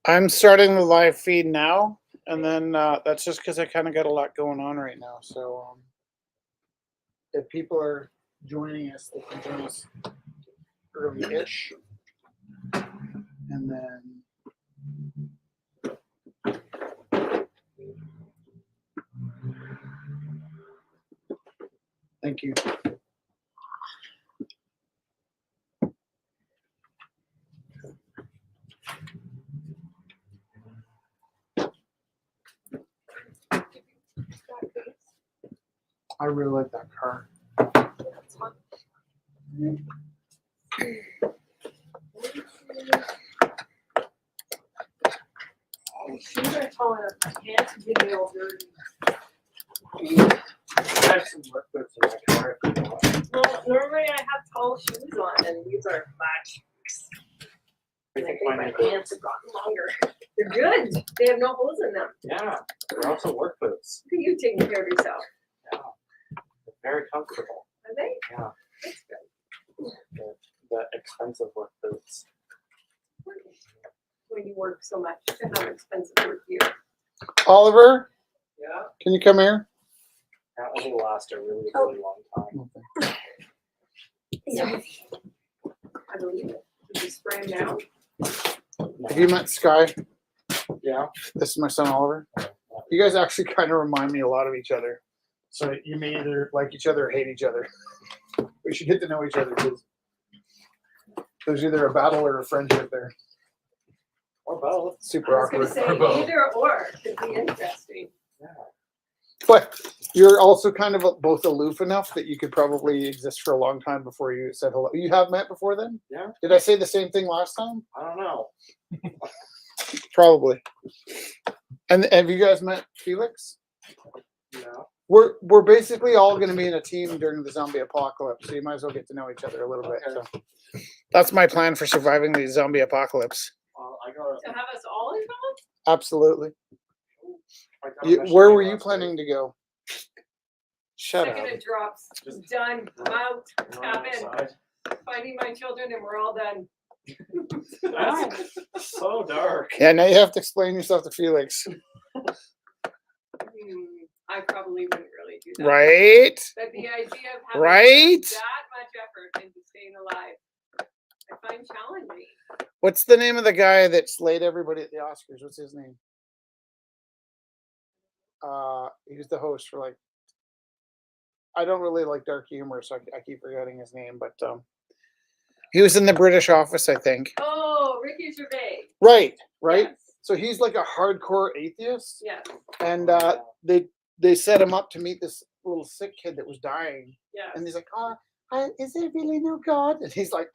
I'm starting the live feed now, and then that's just because I kind of got a lot going on right now. So if people are joining us, they can join us early-ish, and then thank you. I really like that car. Shoes are tall enough. My pants are getting all dirty. I have some work boots in my car if you want. Well, normally I have tall shoes on, and these are flat shoes. I And I think think my mine are pants have gotten longer. They're good. They have no holes in them. Yeah, they're also work boots. Look at you taking care of yourself. Yeah, they're very comfortable. Are they? Yeah, That's good. the expensive work boots. When you work so much to have expensive work gear. Oliver, Yeah, can you come here? apparently they last a really, really long time. Yeah. I believe it. Did you spray them down? Have you met Sky? Yeah. This is my son Oliver. You guys actually kind of remind me a lot of each other. So you may either like each other or hate each other. We should get to know each other because there's either a battle or a friendship there. Or both. Super I was going awkward. to say Or both. either or could be interesting. Yeah. But you're also kind of both aloof enough that you could probably exist for a long time before you said hello. You have met before then? Yeah. Did I say the same thing last time? I don't know. Probably. And have you guys met Felix? No. We're basically all going to be in a team during the zombie apocalypse, so you might as well get to know each other a little bit. Okay. So that's my plan for surviving the zombie apocalypse. Well, I got. To have us all involved? Absolutely. I got a mission Where were you last planning to go? Shut Second up. it drops. Just- Done. I'm out. week. We're on Tap the in. side. Finding my children and we're all done. That's so dark. Yeah, now you have to explain yourself to Felix. I probably wouldn't really do that. Right? But the idea of having Right? that much effort into staying alive, I find challenging. What's the name of the guy that slayed everybody at the Oscars? What's his name? He was the host for like. I don't really like dark humor, so I keep forgetting his name. But he was in the British Office, I think. Oh, Ricky Gervais. Right. Yes. So he's like a hardcore atheist, Yes. and they set him up to meet this little sick kid that was dying, Yes. and he's like, is there really no God? And he's like,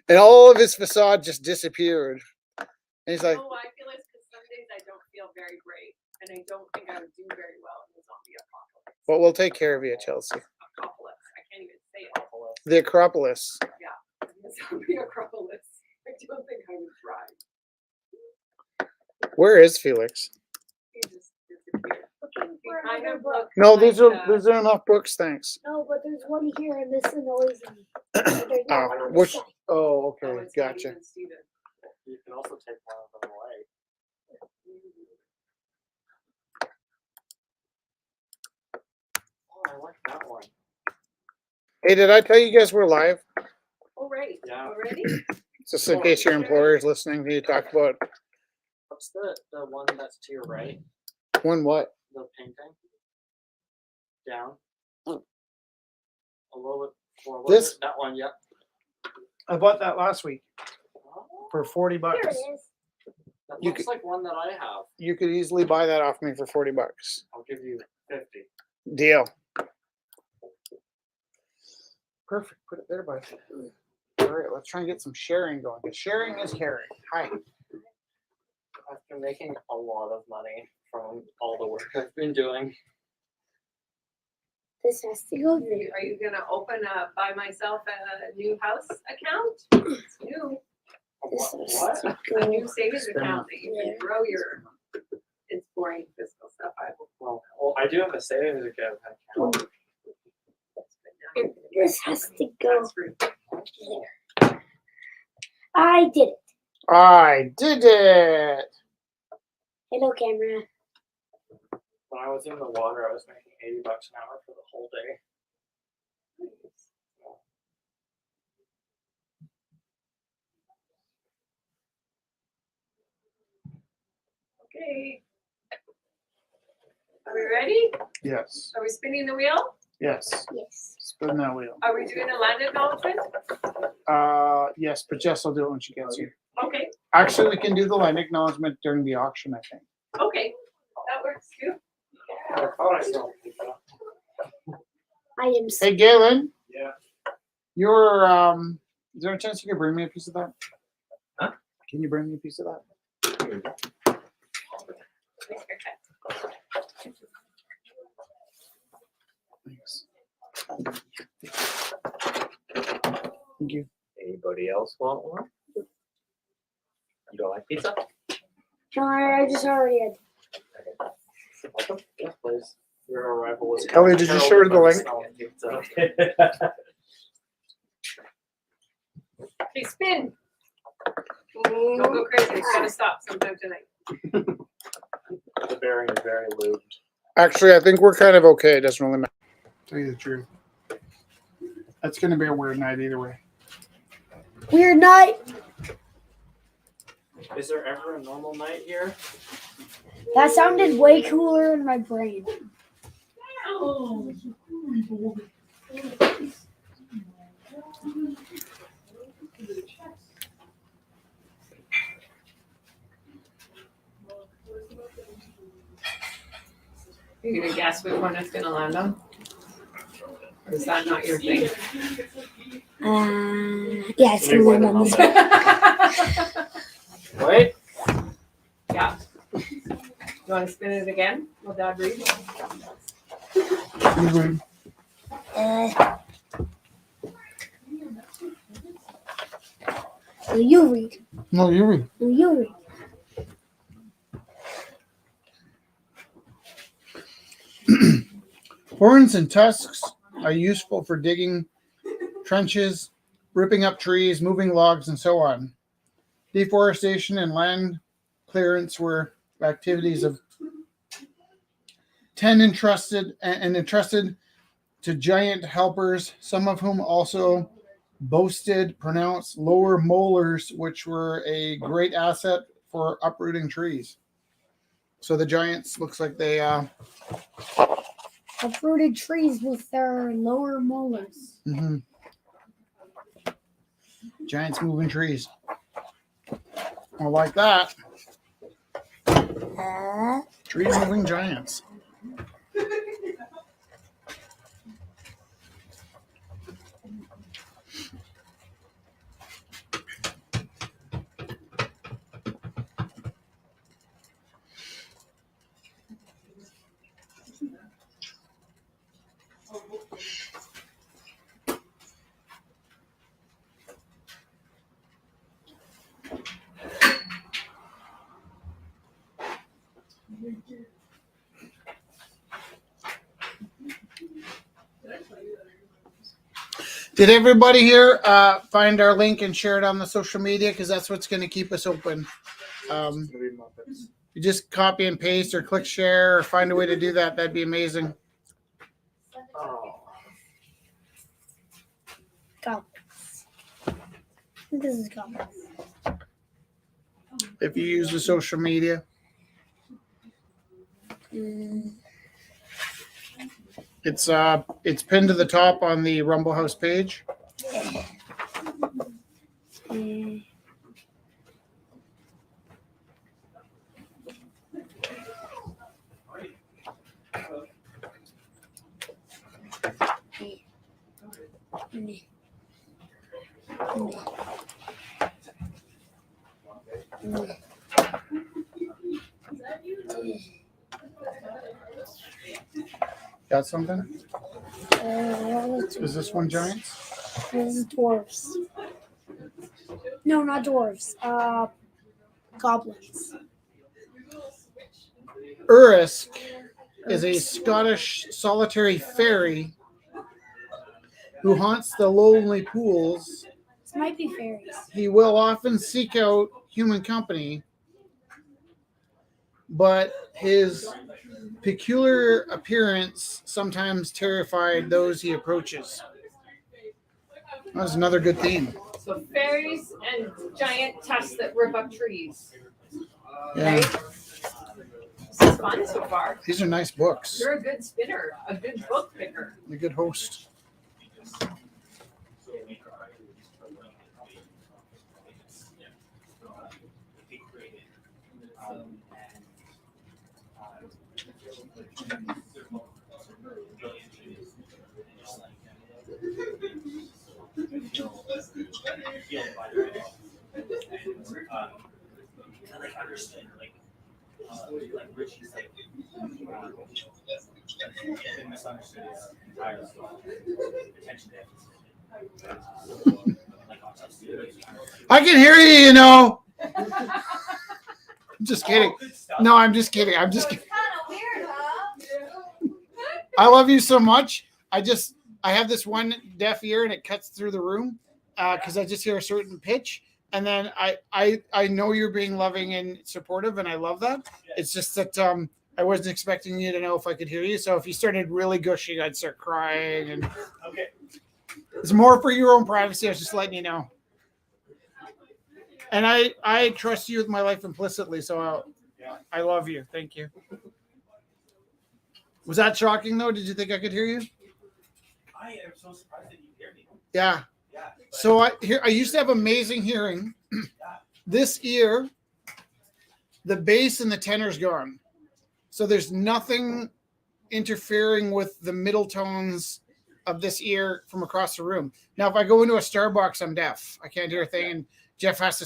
and all of his facade just disappeared. And he's like, no, I feel it's because some days I don't feel very great, and I don't think I would do very well in the zombie apocalypse. well, we'll take care of you, Chelsea. Apocalypse. I can't even say it. The Acropolis. Yeah. The zombie apocalypse. I don't think I would thrive. Where is Felix? He just disappeared. He kind of looked No, like, these are enough books, thanks. No, but there's one here and this is noisy. There's no one on this Which? side. Oh, oh, okay, it's not gotcha. even Steven. You can also take one of them away. Oh, I like that one. Hey, did I tell you guys we're live? Oh, right. Yeah. Already? Just in case your employer is listening to you talk about What's the one that's to your right? when what? The painting? Down? A little bit forward. This? That one, yep. I bought that last week Oh, for 40 Here bucks. it is. that You looks could- like one that I have. You could easily buy that off me for 40 bucks. I'll give you 50. Deal. Perfect. Put it there, bud. All right, let's try and get some sharing going. Because sharing is caring. Hi. I've been making a lot of money from all the work I've been doing. This has to go there. Are you going to open a buy myself a new house account? It's new. This has What? to A go. new savings account that you can grow your. It's boring fiscal stuff. Well, I do have a savings account. This has to go That's free. there. I did it. I did it. Hello, camera. When I was in the water, I was making $80 an hour for the whole day. Okay. Are we ready? Yes. Are we spinning the wheel? Yes. Yes. Spin that wheel. Are we doing a land acknowledgement? Yes, but Jess will do it when she gets here. Okay, Actually, we can do the land acknowledgement during the auction, I think. okay, that works too. I thought I saw people. Items. Hey, Galen, Yeah. you're is there a chance you can bring me a piece of that? Huh? Can you bring me a piece of that? Nice haircut. Thanks. Thank you. Anybody else want one? You don't like pizza? No, I just already had. Welcome. Yeah, please. Your arrival was. Kelly, did you share the link? Okay, spin. Don't go crazy, it's gotta stop sometime tonight. The bearing is very lubed. Actually, I think we're kind of okay. It doesn't really matter. Tell you the truth. That's going to be a weird night either way. Weird night. Is there ever a normal night here? That sounded way cooler in my brain. Are you gonna guess which one it's gonna land on? Or is that not your thing? Yeah, it's gonna land on this one. Wait. Yeah. You wanna spin it again? Will Dad read? No, you read. No, you read. No, you read. Horns and tusks are useful for digging trenches, ripping up trees, moving logs, and so on. Deforestation and land clearance were activities of 10 entrusted to giant helpers, some of whom also boasted pronounced lower molars, which were a great asset for uprooting trees. So the giants looks like they Uprooted trees with their lower molars. Giants moving trees. I like that. Trees moving giants. Did everybody here find our link and share it on the social media? Because that's what's going to keep us open. You just copy and paste or click share or find a way to do that. That'd be amazing. Oh. Goblins. This is goblins. If you use the social media, it's pinned to the top on the Rumble House page. Got something? Is this one giants? This is dwarves. No, not dwarves. Goblins. Urisk is a Scottish solitary fairy who haunts the lonely pools Might be fairies. He will often seek out human company, but his peculiar appearance sometimes terrified those he approaches. That's another good theme. So fairies and giant tusks that rip up trees. Yeah, Right? This is fun so far. these are nice books. You're a good spinner, a good book picker. A good host. I can hear you, you know. I'm just kidding. No, I'm just kidding. I'm just kidding. I love you so much. I have this one deaf ear and it cuts through the room because I just hear a certain pitch. And then I know you're being loving and supportive, and I love that. It's just that I wasn't expecting you to know if I could hear you. So if you started really gushing, I'd start crying. And Okay. it's more for your own privacy. I was just letting you know. And I trust you with my life implicitly. So I love you. Thank you. Was that shocking, though? Did you think I could hear you? I am so surprised that you hear me. Yeah. Yeah. So I used to have amazing hearing. This ear, the bass and the tenor's gone. So there's nothing interfering with the middle tones of this ear from across the room. Now, if I go into a Starbucks, I'm deaf. I can't hear a thing. And Jess has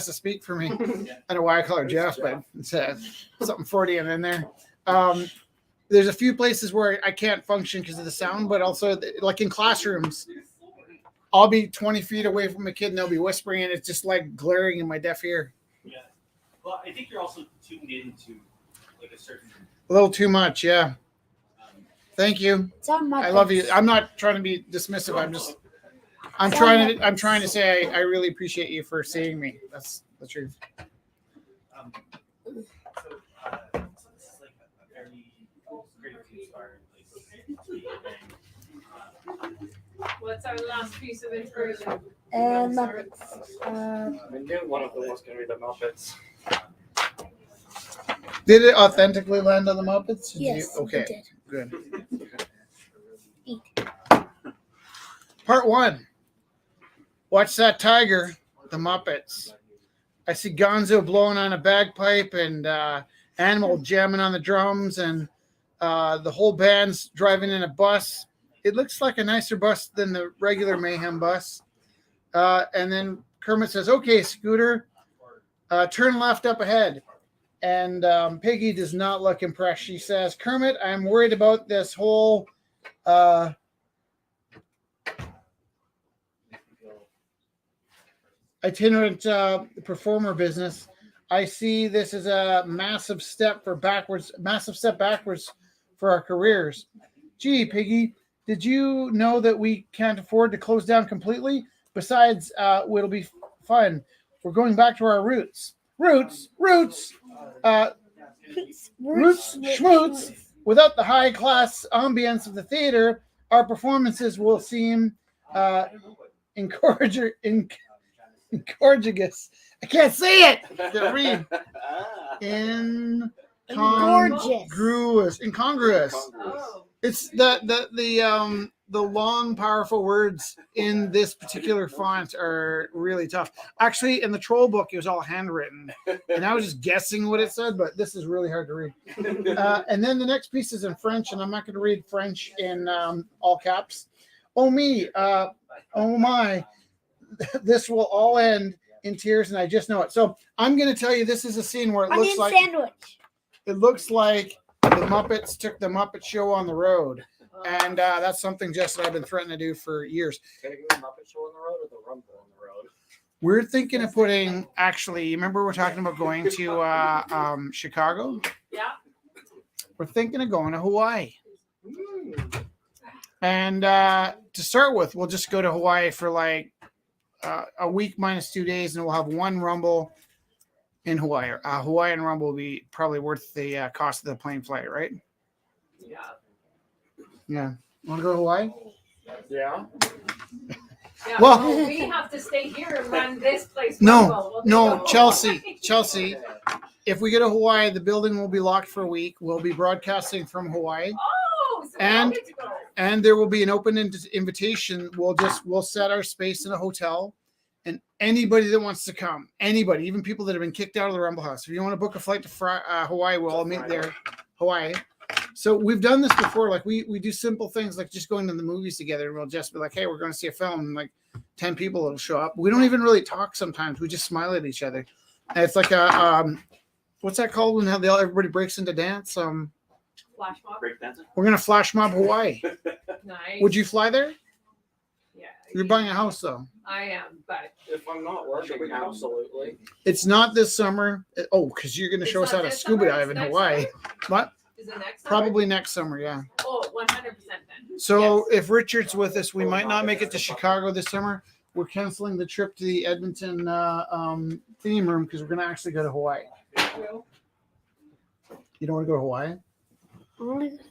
to speak for me. I don't know why I call her Jeff, but it's something Freudian in there. There's a few places where I can't function because of the sound, but also like in classrooms, I'll be 20 feet away from a kid and they'll be whispering and it's just like glaring in my deaf ear. Yeah. Well, I think you're also tuned into like a certain. A little too much, yeah. Thank you. It's on my I love you. I'm not trying to be dismissive. I'm trying to say I really appreciate you for seeing me. That's the truth. So this is like a very great inspiring place. What's our last piece of inspiration? Muppets. I knew one of them was going to be the Muppets. Did it authentically land on the Muppets? Yes. Okay. It did. Good. Eat. Part 1. Watch that tiger, the Muppets. I see Gonzo blowing on a bagpipe and Animal jamming on the drums and the whole band's driving in a bus. It looks like a nicer bus than the regular Mayhem bus. And then Kermit says, "Okay, Scooter, turn left up ahead." And Piggy does not look impressed. She says, "Kermit, I'm worried about this whole itinerant performer business. I see this as a massive step backwards for our careers. Gee, Piggy, did you know that we can't afford to close down completely? Besides, it'll be fun. We're going back to our roots. Roots, schmoots. Without the high-class ambience of the theater, our performances will seem incorrigious. I can't say it. Can't read. Incongruous. Oh. It's the long, powerful words in this particular font are really tough. Actually, in the troll book, it was all handwritten, and I was just guessing what it said, but this is really hard to read. And then the next piece is in French, and I'm not going to read French in all caps. Oh me, oh my, this will all end in tears, and I just know it. So I'm going to tell you, this is a scene where it looks like the Muppets took the Muppet Show on the road. And that's something, Jess, that I've been threatening to do for years. Can I do the Muppet Show on the road or the Rumble on the road? We're thinking of putting, actually, you remember we're talking about going to Chicago? Yeah. We're thinking of going to Hawaii. And to start with, we'll just go to Hawaii for like a week minus 2 days, and we'll have one rumble in Hawaii. Hawaiian rumble will be probably worth the cost of the plane flight, right? Yeah. Yeah. Want to go to Hawaii? Yeah. Yeah, Well- we have to stay here and run this place. No, We'll no, go Chelsea, Hawaii. Chelsea. If we go to Hawaii, the building will be locked for a week. We'll be broadcasting from Hawaii, Oh, so And- we all get to go. and there will be an open invitation. We'll set our space in a hotel, and anybody that wants to come, anybody, even people that have been kicked out of the Rumble House, if you want to book a flight to Hawaii, we'll all meet there. Hawaii. So we've done this before. Like we do simple things like just going to the movies together, and we'll just be like, "Hey, we're going to see a film," and like 10 people will show up. We don't even really talk sometimes. We just smile at each other. And it's like a what's that called when everybody breaks into dance? Flash mob. Breakdancing? We're gonna flash mob Hawaii. Nice. Would you fly there? Yeah. You're buying a house though. I am, but If I'm not working, absolutely. It's not this summer. Oh, because you're gonna It's show us not how to this scuba summer, dive it's in next Hawaii. summer? What? is it next summer? Probably next summer, yeah. Oh, 100% then. So if Richard's with us, we might not make it to Chicago this summer. We're canceling the trip to the Edmonton theme room because we're gonna actually go to Hawaii. You don't want to go to Hawaii?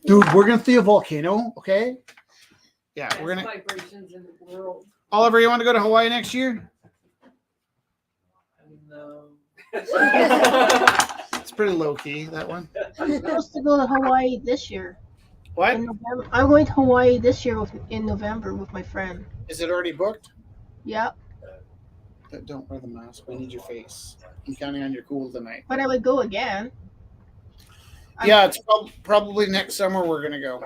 Dude, we're gonna see a volcano, okay? Yeah, Best we're gonna. vibrations in the world. Oliver, you want to go to Hawaii next year? No. It's pretty low key, that one. I'm supposed to go to Hawaii this year. What? In November. I'm going to Hawaii this year in November with my friend. Is it already booked? Yep. Don't wear the mask. We need your face. I'm counting on your cool tonight. But I would go again. Yeah, it's probably next summer we're gonna go.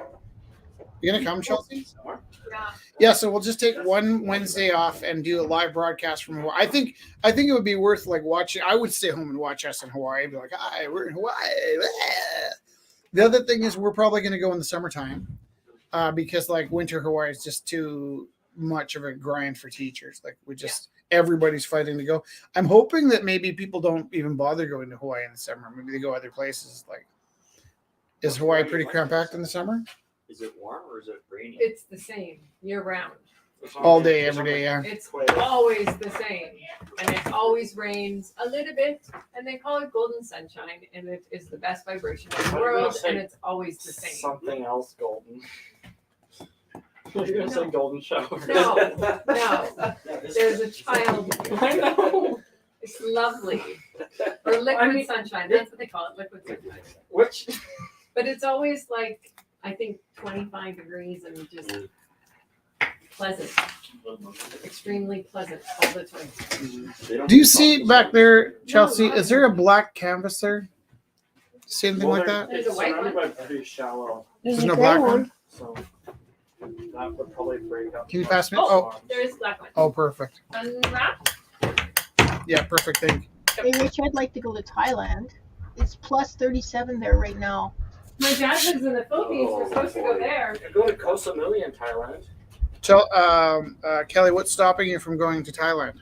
You gonna come, Chelsea? Yeah. Yeah, so we'll just take one Wednesday off and do a live broadcast from Hawaii. I think it would be worth like watching. I would stay home and watch us in Hawaii. Be like, hi, we're in Hawaii. The other thing is we're probably gonna go in the summertime because like winter Hawaii is just too much of a grind for teachers. Like everybody's fighting to go. I'm hoping that maybe people don't even bother going to Hawaii in the summer. Maybe they go other places. Like, is Hawaii pretty cramped in the summer? Is it warm or is it rainy? It's the same year round. All day, every day, yeah. It's always the same. And it always rains a little bit. And they call it golden sunshine. And it is the best vibration in the world. And it's always the same. Something else golden. You're gonna say golden shower. No, no. There's a child. I know. It's lovely. Or liquid sunshine. That's what they call it, liquid sunshine. Which? But it's always like, I think 25 degrees and just pleasant. Extremely pleasant all the time. Do you see back there, Chelsea? Is there a black canvas there? See anything like that? There's a white surrounded one. by pretty shallow, There's no black one. so that would probably break up. Can you pass me? Oh. Oh, There is a black one. oh, perfect. Unwrapped. Yeah, perfect thing. Hey, Rich, I'd like to go to Thailand. It's plus 37 there right now. My dad lives in the Philippines. We're supposed to go there. Go to Koh Samui in Thailand. Kelly, what's stopping you from going to Thailand?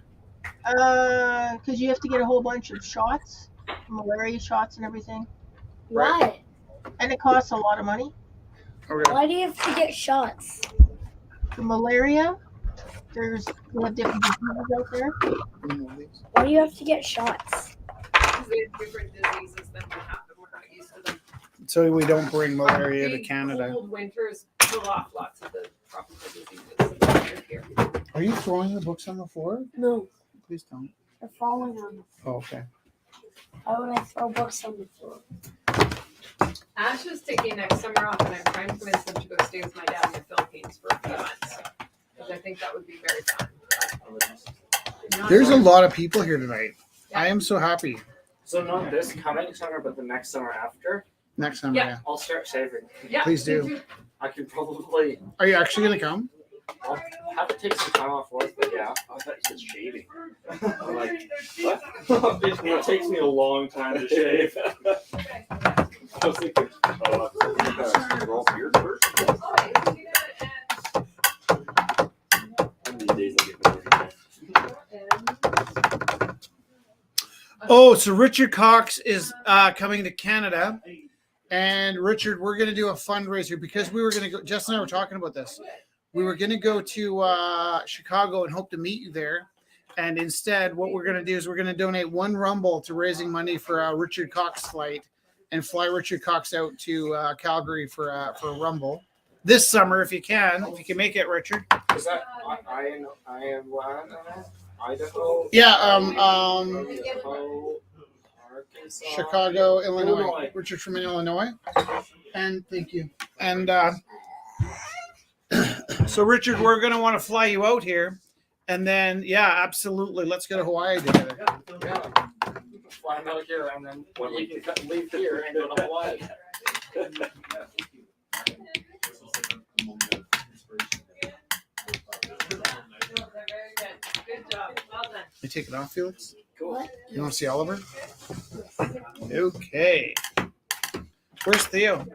Because you have to get a whole bunch of shots, malaria shots and everything. Why? And it costs a lot of money. Okay. Why do you have to get shots? For malaria, we have different diseases out there. Why do you have to get shots? Because they have different diseases than we have, and we're not used to them. So we don't bring malaria to Big, Canada. Cold winters kill off lots of the tropical diseases that are here. Are you throwing the books on the floor? No, Please don't. they're falling on the Oh, okay. Why would I throw books on the floor? Ash is taking next summer off, and I'm trying to convince him to go stay with my dad in the Philippines for a few months. Because I think that would be very fun. Not There's a sure. lot of people here tonight. I am so happy. So not this coming summer, but the next summer after. Next summer, Yeah. yeah. I'll start saving. Yeah, Please me do. too. I can probably. Are you actually gonna come? I'll have to take some time off work, but yeah. I thought you said shaving. I'm like, what? It takes me a long time to shave. I was thinking, roll beard first. One of these days I'll get better. Oh, so Richard Cox is coming to Canada. And Richard, we're going to do a fundraiser because we were going to go. Jess and I were talking about this. We were going to go to Chicago and hope to meet you there. And instead, what we're going to do is we're going to donate one rumble to raising money for a Richard Cox flight and fly Richard Cox out to Calgary for a rumble this summer if you can make it, Richard. Is that Iowa, Idaho? Yeah, Idaho, Arkansas, Chicago, Illinois. Richard from Illinois. And thank you. And so, Richard, we're going to want to fly you out here. And then, yeah, absolutely. Let's go to Hawaii together. Yeah. Fly them out here, and then you can leave here and go to Hawaii. Very good. Good job. Well done. You take it off, Felix? What? You want to see Oliver? Okay. Where's Theo?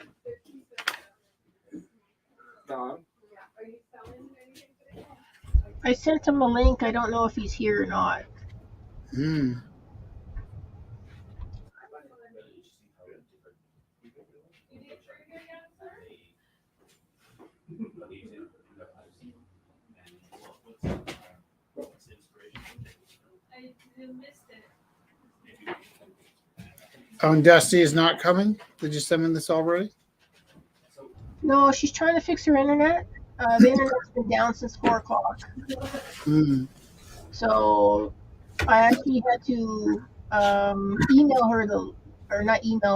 Don. I sent him a link. I don't know if he's here or not. Hmm. Oh, and Dusty is not coming? Did you send him this already? No, she's trying to fix her internet. The internet's been down since 4 o'clock. Hmm. So I actually had to email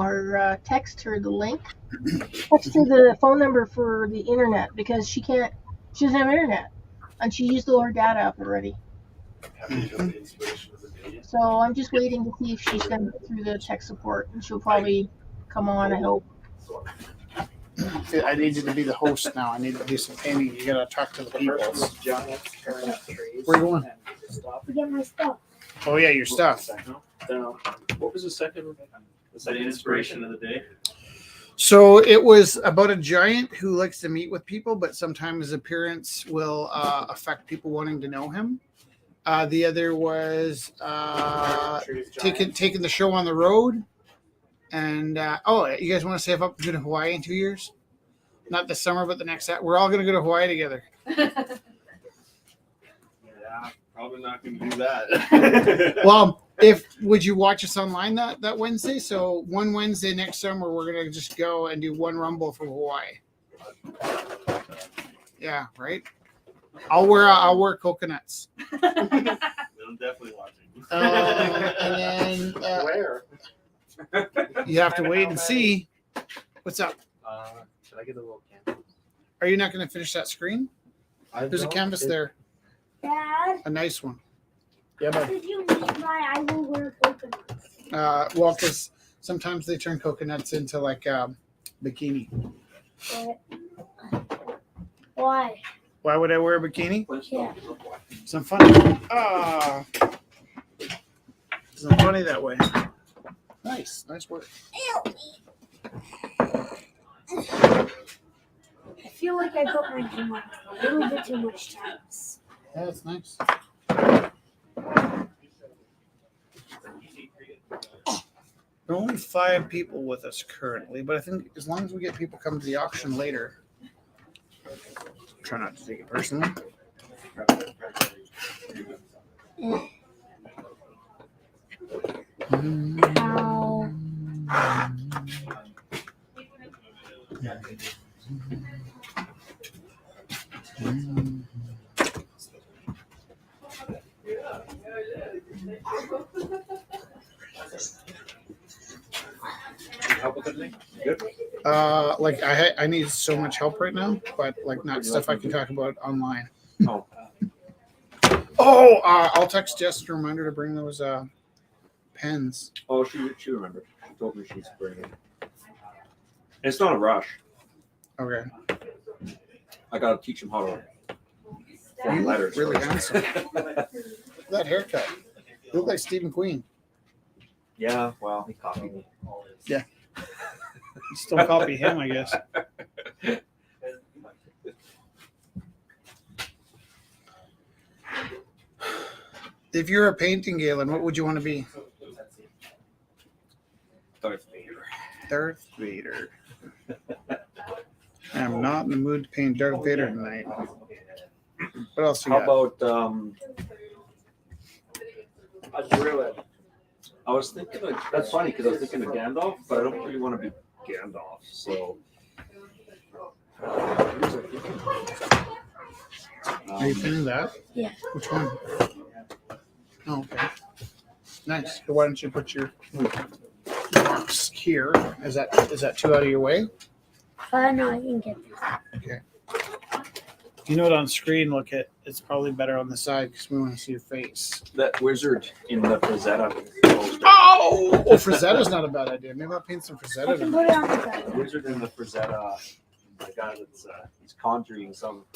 her text her the link. Text her the phone number for the internet because she doesn't have internet. And she used all her data up already. So I'm just waiting to see if she's going to go through the tech support. And she'll probably come on, I hope. I need you to be the host now. I need to do some painting. You gotta talk to the people. Giant tearing up trees. Where you going? To get my stuff. Oh yeah, your stuff. What was the second inspiration of the day? So it was about a giant who likes to meet with people, but sometimes his appearance will affect people wanting to know him. The other was taking the show on the road. And you guys want to save up to go to Hawaii in 2 years? Not this summer, but the next. We're all going to go to Hawaii together. Yeah, probably not going to do that. Well, would you watch us online that Wednesday? So one Wednesday next summer, we're going to just go and do one rumble from Hawaii. Yeah, right. I'll wear coconuts. I'm definitely watching. And then Where? you have to wait and see. What's up? Should I get a little canvas? Are you not going to finish that screen? There's a canvas there, Dad, a nice one. Yeah, but did you meet my I will wear coconuts? well, because sometimes they turn coconuts into like bikini. What? Why? Why would I wear a bikini? Yeah. Some funny. Some funny that way. Nice work. I feel like I put my hand on a little bit too much times. Yeah, that's nice. There are only 5 people with us currently, but I think as long as we get people come to the auction later, try not to take it personally. Ow. Help with anything? Good. Like I need so much help right now, but like not stuff I can talk about online. Oh. I'll text Jess to remind her to bring those pens. Oh, she remembered. She told me she's bringing. It's not a rush. Okay. I gotta teach him how to You form look letters. really first. handsome. That haircut. You look like Stephen Queen. Yeah, well, he copied me. You still copy him, I guess. If you're a painting, Galen, what would you want to be? Darth Vader. Darth Vader. I'm not in the mood to paint Darth Vader tonight. What else you How got? about A druid. I was thinking of, that's funny because I was thinking of Gandalf, but I don't really want to be Gandalf. So. Are you feeling that? Yeah. Which one? Oh, okay. Nice. So why don't you put your box here? Is that too out of your way? No, I can get this. You know it on screen. Look at it's probably better on the side because we want to see your face. That wizard in the Frazetta poster. Oh, Frazetta's not a bad idea. Maybe I'll paint some I Frazetta. can put it on the The side. wizard in the Frazetta, the guy that's he's conjuring somebody.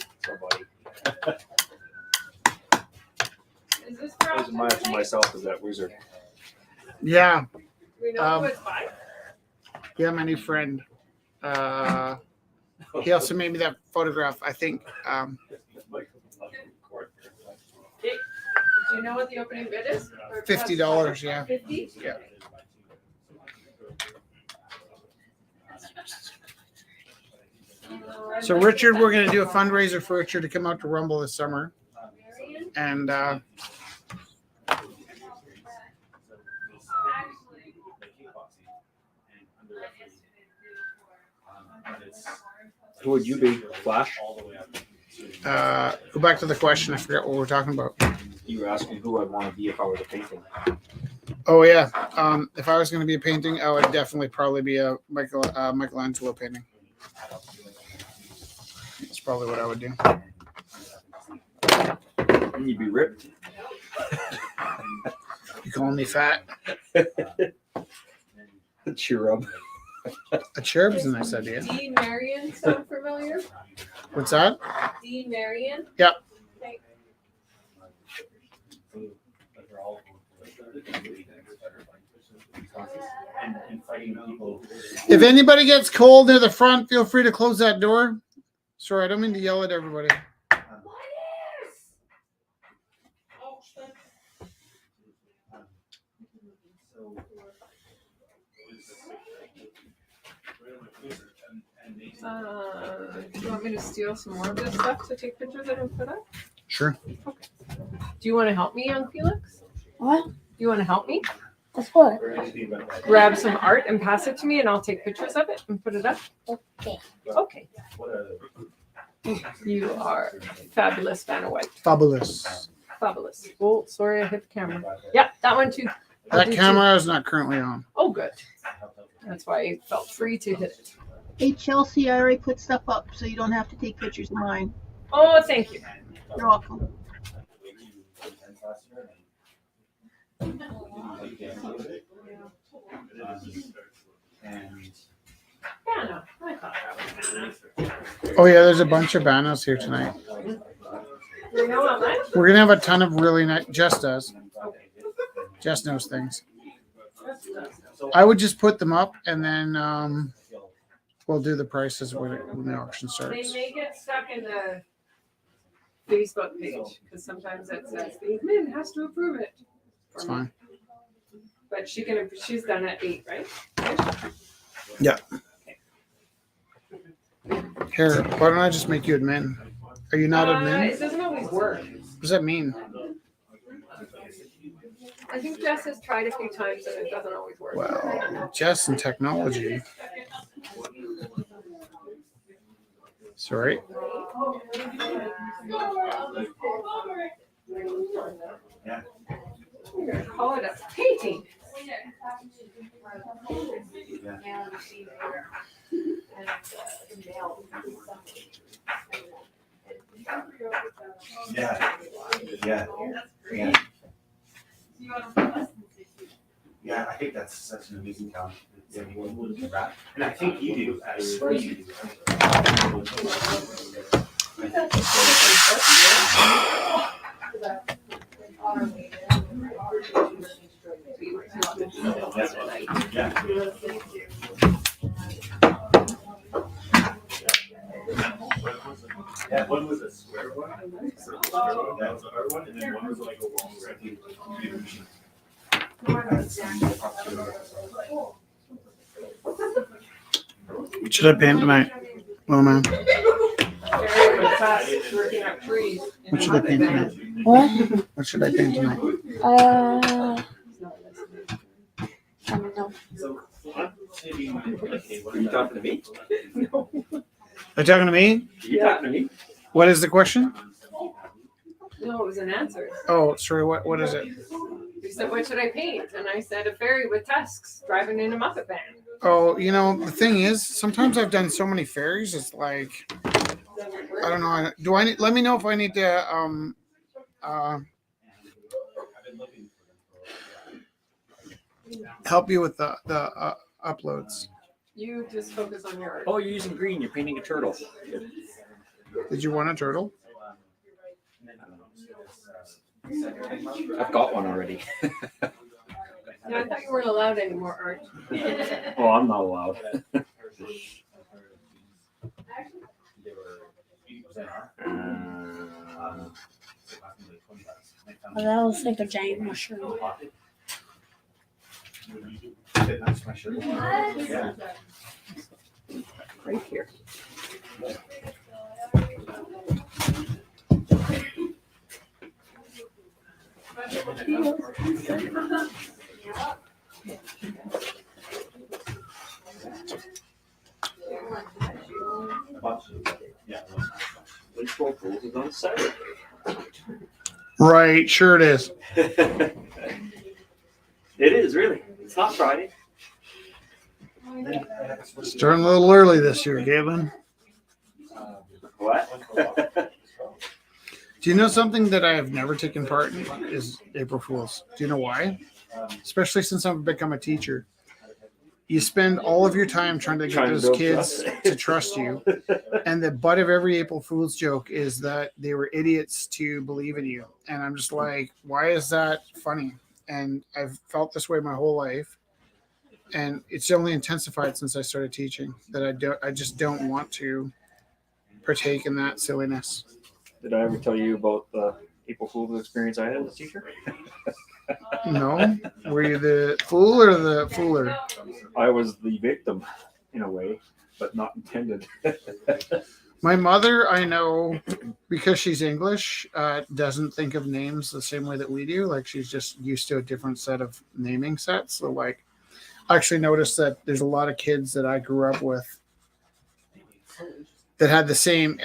Is this I was imagining myself as that wizard. Yeah, We know who it's by. yeah, my new friend. He also made me that photograph. I think. Do you know what the opening bid is? Or $50, yeah. 50? Yeah. So Richard, we're gonna do a fundraiser for Richard to come out to Rumble this summer, and Who would you be, Flash? go back to the question. I forgot what we're talking about. You were asking who I'd want to be if I was a painting. Oh yeah. If I was gonna be a painting, I would definitely probably be a Michelangelo painting. That's probably what I would do. And you'd be ripped. You calling me fat? Cheer up. A cherub is a nice idea. Dean Marion sound familiar? What's that? Dean Marion? Yep. Okay. If anybody gets cold near the front, feel free to close that door. Sorry, I don't mean to yell at everybody. Do you want me to steal some more of this stuff to take pictures of and put up? Sure. Do you want to help me, young Felix? What? Do you want to help me? That's what? Grab some art and pass it to me, and I'll take pictures of it and put it up. Okay. Okay. You are fabulous, Vanna White. Fabulous. Fabulous. Oh, sorry, I hit the camera. Yeah, that one too. I'll That do two. camera is not currently on. Oh, good. That's why I felt free to hit it. Hey Chelsea, I already put stuff up so you don't have to take pictures of mine. Oh, thank you. You're welcome. Vanna. I thought that was Vanna. Oh yeah, there's a bunch of Banos here tonight. You know how much? We're gonna have a ton of really nice. Jess does. Jess knows things. I would just put them up and then we'll do the prices when the auction They starts. may get stuck in the Facebook page because sometimes it says the admin has to approve it. It's fine. But she's done at 8, right? Here, why don't I just make you admin? Are you not admin? It doesn't always work. What does that mean? I think Jess has tried a few times and it doesn't always work. Well, Jess and technology. Sorry. We're gonna call it a painting. Yeah. Yeah, I think that's such an amazing talent. And I think you do. I swear you do. Yeah, one was a square one. That was the hard one, and then one was like a long rectangle. What should I paint tonight? Oh man. Very fast working up trees. What should I paint tonight? What? What should I paint tonight? So I'm sitting. Are you talking to me? No. Are you talking to me? Are you talking to me? What is the question? No, it was an answer. Oh, sorry. What is it? You said, what should I paint? And I said, a fairy with tusks driving in a Muppet van. Oh, you know, the thing is, sometimes I've done so many fairies. It's like, I don't know. Do I need? Let me know if I need to help you with the uploads. You just focus on your art. Oh, you're using green. You're painting a turtle. Did you want a turtle? I've got one already. No, I thought you weren't allowed any more art. Oh, I'm not allowed. Oh, that looks like a giant mushroom. That's my shirt. Yeah. Right here. Baseball Fools is on Saturday. Right, sure it is. It is really. It's not Friday. Starting a little early this year, Galen. What? Do you know something that I have never taken part in is April Fools? Do you know why? Especially since I've become a teacher. You spend all of your time trying to get Trying to those build kids trust. to trust you. And the butt of every April Fool's joke is that they were idiots to believe in you. And I'm just like, why is that funny? And I've felt this way my whole life. And it's only intensified since I started teaching that I just don't want to partake in that silliness. Did I ever tell you about the April Fool's experience I had as a teacher? No? Were you the fool or the fooler? I was the victim in a way, but not intended. My mother, I know, because she's English, doesn't think of names the same way that we do. Like, she's just used to a different set of naming sets. So, like, I actually noticed that there's a lot of kids that I grew up with that had the same,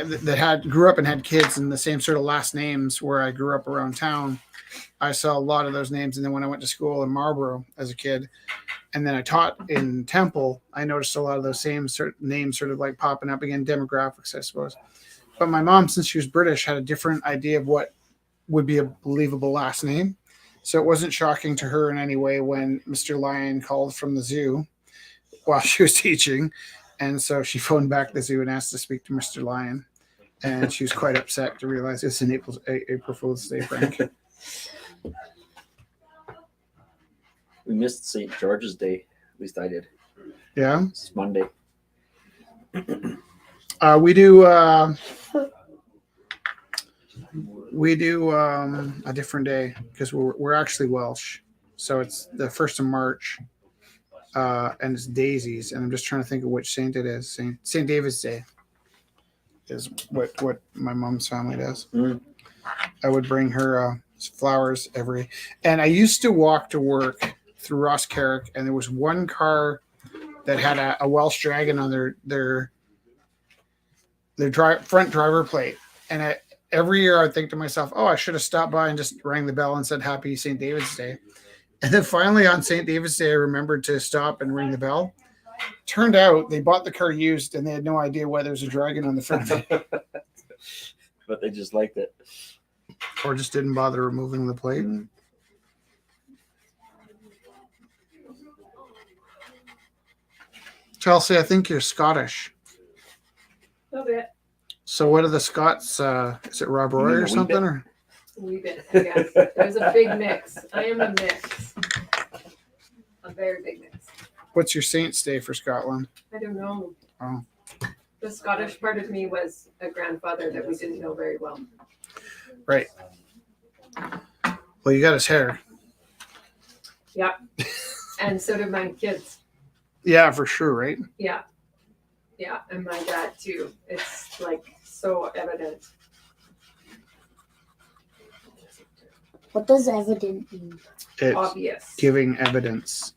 grew up and had kids and the same sort of last names where I grew up around town. I saw a lot of those names. And then when I went to school in Marlborough as a kid, and then I taught in Temple, I noticed a lot of those same names sort of like popping up again, demographics, I suppose. But my mom, since she was British, had a different idea of what would be a believable last name. So it wasn't shocking to her in any way when Mr. Lion called from the zoo while she was teaching. And so she phoned back the zoo and asked to speak to Mr. Lion. And she was quite upset to realize it's an April Fool's Day prank. We missed St. George's Day. At least I did. Yeah. It's Monday. We do a different day because we're actually Welsh. So it's the 1st of March. And it's daisies, and I'm just trying to think of which saint it is. Saint David's Day is what my mom's family does. Mm. I would bring her flowers and I used to walk to work through Ross Carrick, and there was one car that had a Welsh dragon on their front driver plate, and every year I'd think to myself, oh, I should have stopped by and just rang the bell and said Happy Saint David's Day. And then finally on St. David's Day, I remembered to stop and ring the bell. Turned out they bought the car used and they had no idea why there was a dragon on the front of it. But they just liked it. Or just didn't bother removing the plate. Mm. Chelsea, I think you're Scottish. A little bit. So what are the Scots? Is it Rob Roy mean a or wee something? bit? Or? A wee bit, I guess. There's a big mix. I am a mix. A very big mix. What's your Saints' Day for Scotland? I don't know. Oh. The Scottish part of me was a grandfather that we didn't know very well. Right. Well, you got his hair. Yeah. And so did my kids. Yeah, for sure, right? Yeah. Yeah. And my dad too. It's like so evident. What does evident mean? It's Obvious. giving evidence.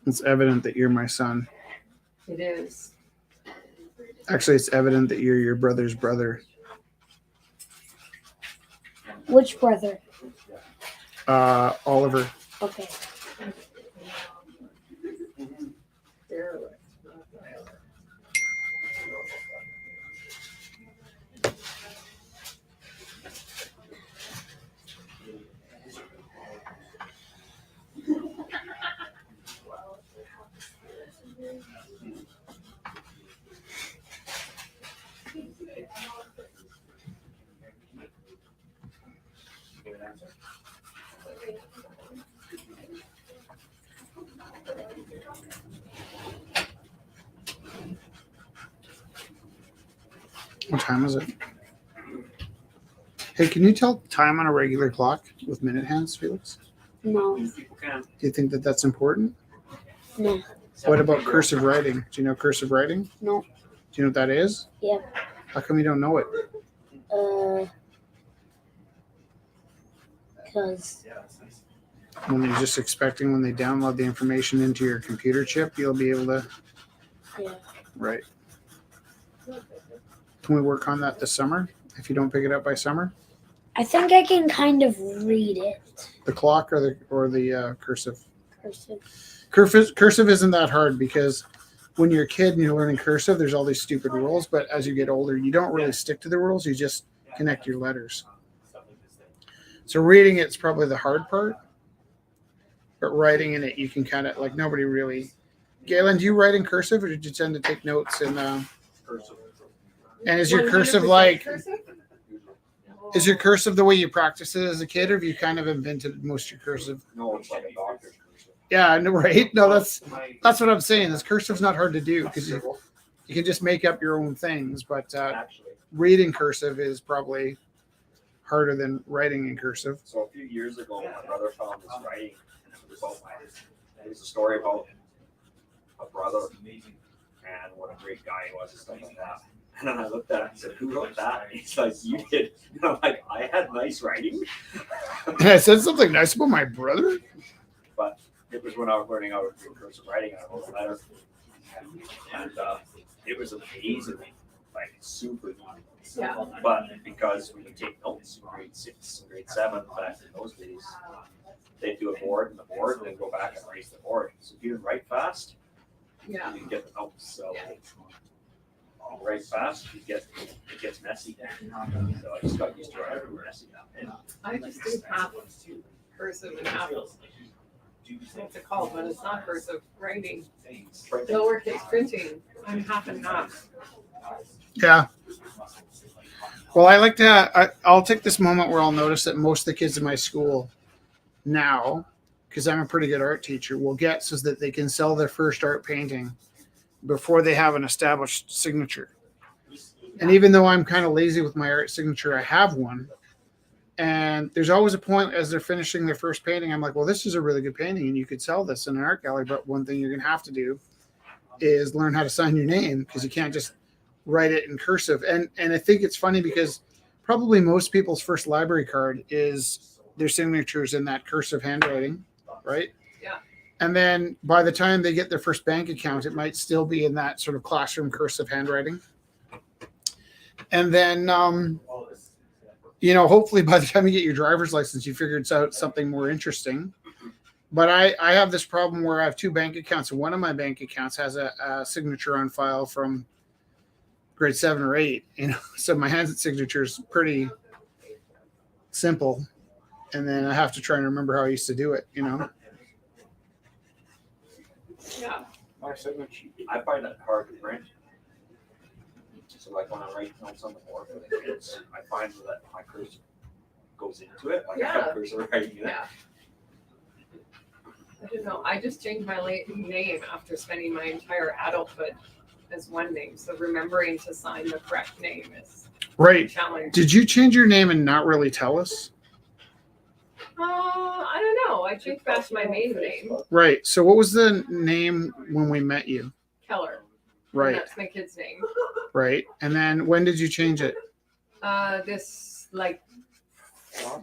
It's evident that you're my son. It is. Actually, it's evident that you're your brother's brother. Which brother? Oliver. Okay. What time is it? Hey, can you tell time on a regular clock with minute hands, Felix? No. People can. Do you think that that's important? No. What about cursive writing? Do you know cursive writing? No. Do you know what that is? Yeah. How come you don't know it? Because When you're just expecting when they download the information into your computer chip, you'll be able to. yeah. Right. Can we work on that this summer? If you don't pick it up by summer, I think I can kind of read it. the clock or the cursive. Cursive. Cursive isn't that hard because when you're a kid and you're learning cursive, there's all these stupid rules. But as you get older, you don't really stick to the rules. You just connect your letters. So reading it's probably the hard part, but writing in it you can kind of like nobody really. Galen, do you write in cursive or did you tend to take notes in? Cursive. And is your cursive 100% like? cursive? Is your cursive the way you practice it as a kid, or have you kind of invented most of your cursive? No, it's like a doctor's cursive. Yeah, no, right? No, that's what I'm saying. This cursive's not hard to do because you can just make up your own things. But Actually, reading cursive is probably harder than writing in cursive. so a few years ago, my brother found this writing, and it was a story about a brother and what a great guy he was and stuff like that. And then I looked at it and said, "Who wrote that?" And he's like, "You did." And I'm like, "I had nice writing." And I said something nice about my brother. But it was when I was learning how to do cursive writing, and I wrote a letter, and it was amazing, like super easy. Yeah. But because when you take notes in grade 6 and grade 7 back in those days, they do a board and then go back and erase the board. So if you didn't write fast, Yeah. you can get the notes. So write fast, it gets messy. So I just got used to writing messy. And I just do half cursive and half what's it called when it's not cursive writing. Lowercase printing. I'm half and half. Yeah. Well, I like to. I'll take this moment where I'll notice that most of the kids in my school now, because I'm a pretty good art teacher, will get so that they can sell their first art painting before they have an established signature. And even though I'm kind of lazy with my art signature, I have one. And there's always a point as they're finishing their first painting, I'm like, well, this is a really good painting and you could sell this in an art gallery. But one thing you're going to have to do is learn how to sign your name because you can't just write it in cursive. And I think it's funny because probably most people's first library card is their signatures in that cursive handwriting, right? Yeah. And then by the time they get their first bank account, it might still be in that sort of classroom cursive handwriting. And then, hopefully by the time you get your driver's license, you figured out something more interesting. But I have this problem where I have two bank accounts, and one of my bank accounts has a signature on file from grade 7 or 8. So my hand signature is pretty simple, and then I have to try and remember how I used to do it. Yeah. My signature. I find that hard to print. So like when I write notes on the board for the kids, I find that my cursor goes into it. Like I Yeah. have cursor writing in it. Yeah. I don't know. I just changed my name after spending my entire adulthood as one name. So remembering to sign the correct name is a Right. challenge. Did you change your name and not really tell us? I don't know. I changed back to my maiden name, Right. So what was the name when we met you? Keller. And Right. that's my kid's name. Right. And then when did you change it? This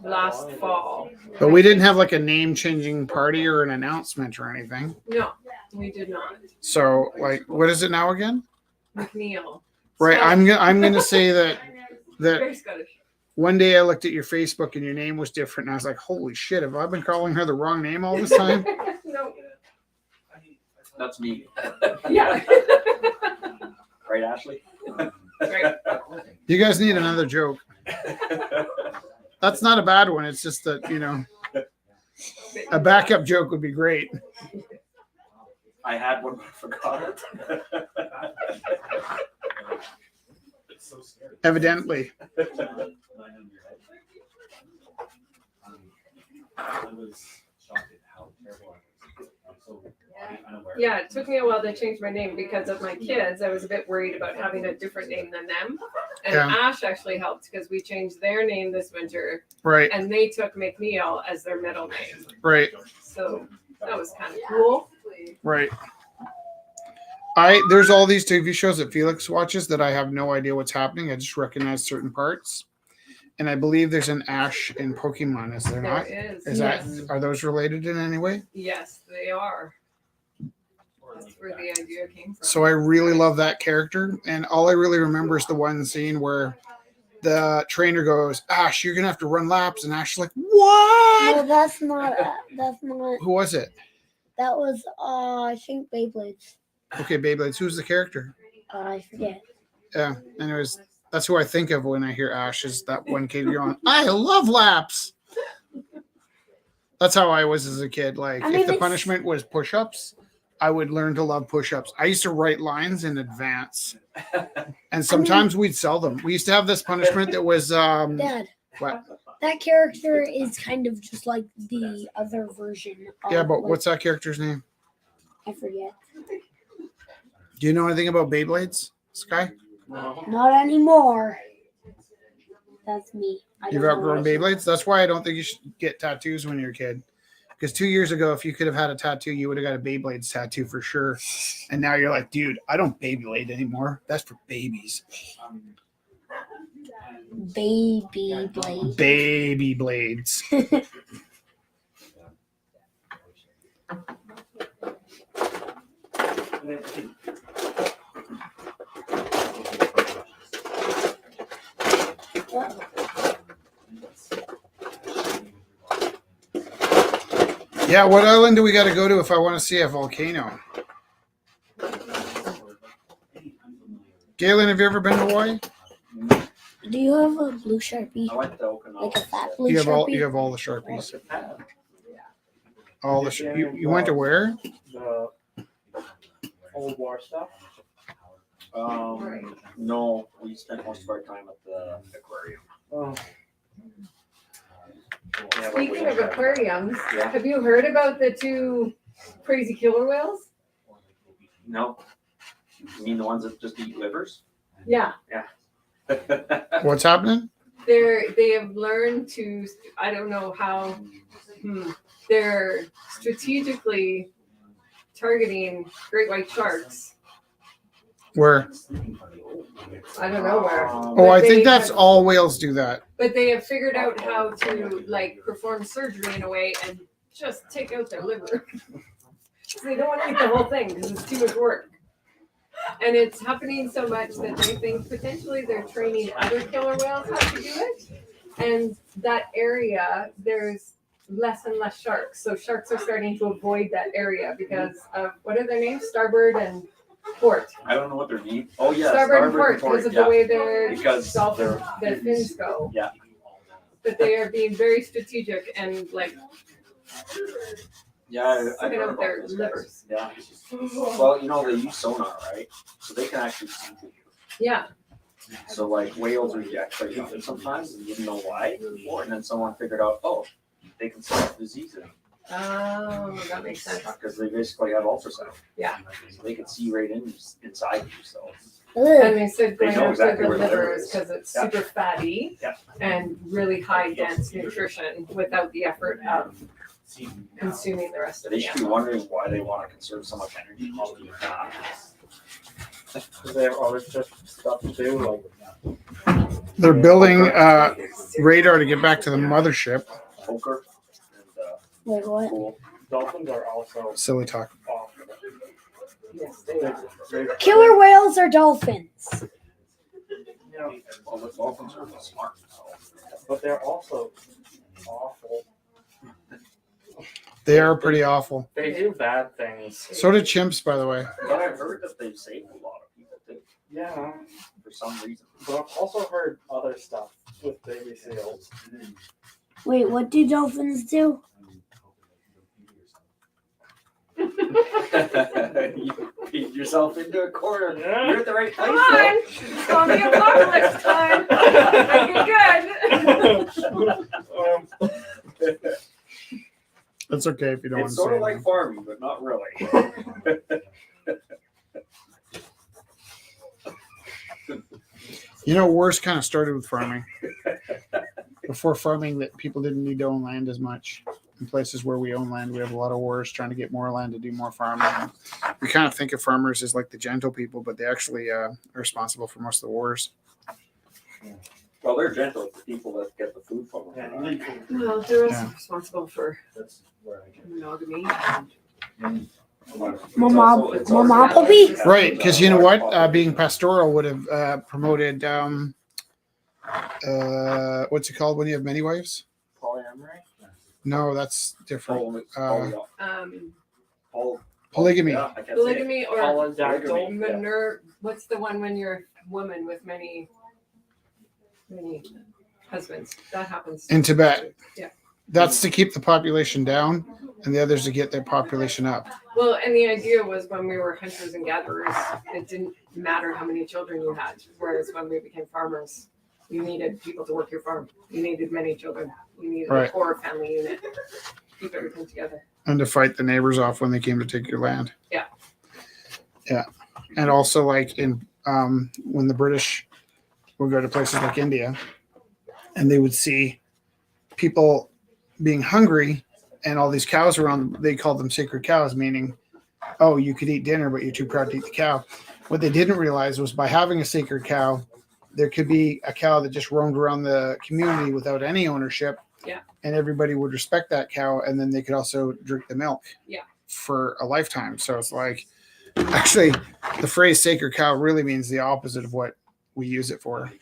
last fall. But we didn't have like a name changing party or an announcement or anything. No, We did not. So, like, what is it now again? McNeil. Right. Scottish. I'm gonna say that Very Scottish. one day I looked at your Facebook and your name was different, and I was like, "Holy shit! Have I been calling her the wrong name all this time?" No. That's me. Yeah. Right, Ashley? Right. You guys need another joke. That's not a bad one. It's just that, a backup joke would be great. I had one, but I forgot it. It's so scary. Evidently. I was shocked at how terrible I was. I'm so unaware. Yeah, it took me a while to change my name because of my kids. I was a bit worried about having a different name than them. And Yeah. Ash actually helped because we changed their name this winter Right. and they took McNeil as their middle name. Right. So that was kind of cool. Right. There's all these TV shows that Felix watches that I have no idea what's happening. I just recognize certain parts. And I believe there's an Ash in Pokemon, is there There not? is. Is Yes. are those related in any way? Yes, they are. That's where the idea came from. So I really love that character. And all I really remember is the one scene where the trainer goes, Ash, you're gonna have to run laps, and Ash is like, what? No, that's not. That's not. Who was it? That was. I think Beyblades. Okay, Beyblades. Who's the character? I forget. Yeah, anyways, that's who I think of when I hear Ash, is that one kid going, I love laps. That's how I was as a kid. Like, I mean, if the it's- punishment was push-ups, I would learn to love push-ups. I used to write lines in advance, and sometimes we'd sell them. We used to have this punishment that was Dad. what? That character is kind of just like the other version. Of, Yeah, but like, what's that character's name? I forget. Do you know anything about Beyblades, Sky? No. Not anymore. That's me. I You've don't know outgrown what- Beyblades? That's why I don't think you should get tattoos when you're a kid. Because 2 years ago, if you could have had a tattoo, you would have got a Beyblades tattoo for sure. And now you're like, dude, I don't Beyblade anymore. That's for babies. Baby Blade. Baby blades. Yeah, what island do we got to go to if I want to see a volcano? Galen, have you ever been to Hawaii? Do you have a blue Sharpie? I went to Okinawa. Like a fat blue You have all Sharpie? all the Sharpies. All the you went to where? The old war stuff. No, we spent most of our time at the aquarium. Oh. Yeah, but Speaking we- of aquariums, Yeah. have you heard about the two crazy killer whales? No. You mean the ones that just eat livers? Yeah, What's happening? they have learned to. I don't know how. They're strategically targeting great white sharks. Where? I don't know where. Oh, I think that's all whales do that. But they have figured out how to like perform surgery in a way and just take out their liver. So they don't want to eat the whole thing because it's too much work. And it's happening so much that they think potentially they're training other killer whales how to do it. And that area, there's less and less sharks. So sharks are starting to avoid that area because of, what are their names? Starboard and port. I don't know what their name. Oh yeah, Starboard and port port, because of yeah. the way their Because dolphin, they're- their fins go. Yeah. But they are being very strategic and like Yeah, I sucking heard out their about those livers. guys. Yeah. Well, they use sonar, right? So they can actually see through you. Yeah, So like whales reject pregnant sometimes and you didn't know why before, and then someone figured out, oh, they can sense diseases oh, that makes sense. because they basically have ultrasound. Yeah. So they can see right inside you. So Ugh. And they said They going know after exactly the where the liver liver is. is because it's Yeah. super fatty Yeah. and really high dense nutrition without the effort of consuming the rest of they the should be animal. wondering why they want to conserve so much energy. Because they have other stuff to do, They're building radar to get back to the mothership. Poker and Wait, what? pool. dolphins are also Silly talk. off of it. Yes, they are. Killer whales or dolphins? Well, the dolphins are smart, so. But they're also awful. They are pretty awful. They do bad things. So do chimps, by the way. But I've heard that they've saved a lot of people too, Yeah, for some reason. but I've also heard other stuff with baby seals. Wait, what do dolphins do? You beat yourself into a corner. You're at the right place. Come on! It's gonna be apocalypse time! Make it good! That's okay if you don't want It's to say sort of like anything. farming, but not really. You know, wars kind of started with farming. Before farming, that people didn't need to own land as much. In places where we own land, we have a lot of wars trying to get more land to do more farming. We kind of think of farmers as like the gentle people, but they actually are responsible for most of the wars. Well, they're gentle with the people that get the food from Yeah, them. you can- Well, they're also Yeah. responsible for That's where I get. monogamy. Momopoly? Right, because you know what? Being pastoral would have promoted, what's it called when you have many wives? Polyamory? No, that's different. Polygamy. Yeah, I can't say it. Polygamy or Polydactyl? what's the one when you're a woman with many husbands? That happens. In Tibet. Yeah. That's to keep the population down, and the others to get their population up. Well, and the idea was when we were hunters and gatherers, it didn't matter how many children you had. Whereas when we became farmers, you needed people to work your farm. You needed many children. You needed a Right. core family unit. Keep everything together. And to fight the neighbors off when they came to take your land. Yeah. Yeah. And also like in when the British would go to places like India and they would see people being hungry and all these cows around, they called them sacred cows, meaning, oh, you could eat dinner, but you're too proud to eat the cow. What they didn't realize was by having a sacred cow, there could be a cow that just roamed around the community without any ownership. Yeah. And everybody would respect that cow, and then they could also drink the milk. Yeah. For a lifetime. So it's like, actually, the phrase sacred cow really means the opposite of what we use it for,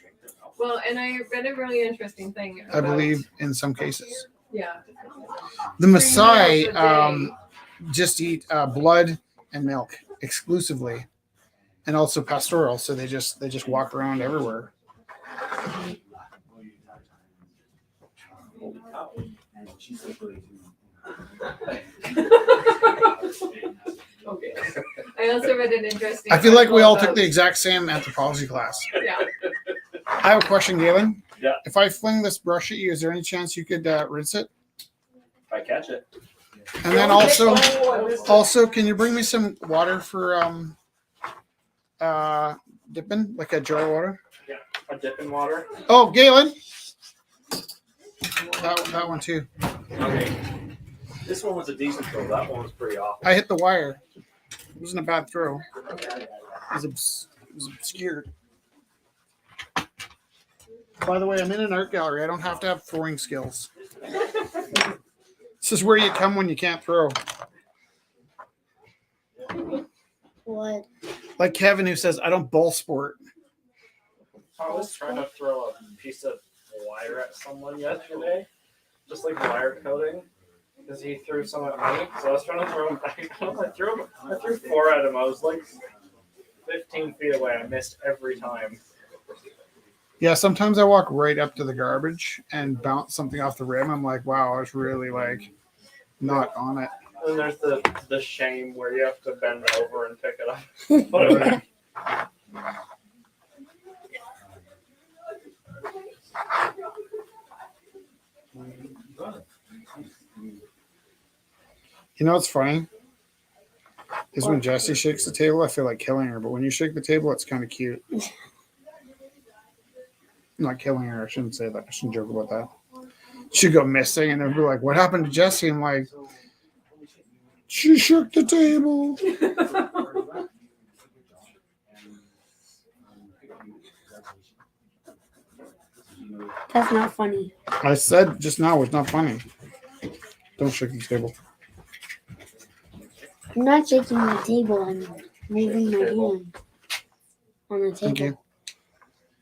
Well, and I read a really interesting thing. I about- believe, in some cases. Yeah. The Maasai just eat blood and milk exclusively, and also pastoral. So they just walk around everywhere. Okay. I also read an interesting. I feel like we all took article the exact same anthropology class. about- Yeah. I have a question, Galen. Yeah. If I fling this brush at you, is there any chance you could rinse it? If I catch it. And then also, can you bring me some water for dipping, like a jar of water? A dip in water? Oh, Galen. That one too. Okay. This one was a decent throw. That one was pretty awful. I hit the wire. It wasn't a bad throw. It was obscured. By the way, I'm in an art gallery. I don't have to have throwing skills. This is where you come when you can't throw. What? Like Kevin, who says, I don't ball sport. I was trying to throw a piece of wire at someone yesterday, just like wire coating, because he threw some at me. So I was trying to throw him back. I threw 4 at him. I was like 15 feet away. I missed every time. Yeah, sometimes I walk right up to the garbage and bounce something off the rim. I'm like, wow, I was really like not on it. And there's the shame where you have to bend over and pick it up. Put it back. You know what's funny? Is when Jessie shakes the table, I feel like killing her. But when you shake the table, it's kind of cute. Not killing her. I shouldn't say that. I shouldn't joke about that. She'd go missing, and they'd be like, what happened to Jessie? I'm like, she shook the table. That's not funny. I said just now it's not funny. Don't shake the table. I'm not shaking the table. I'm moving my Table. hand on the Thank table.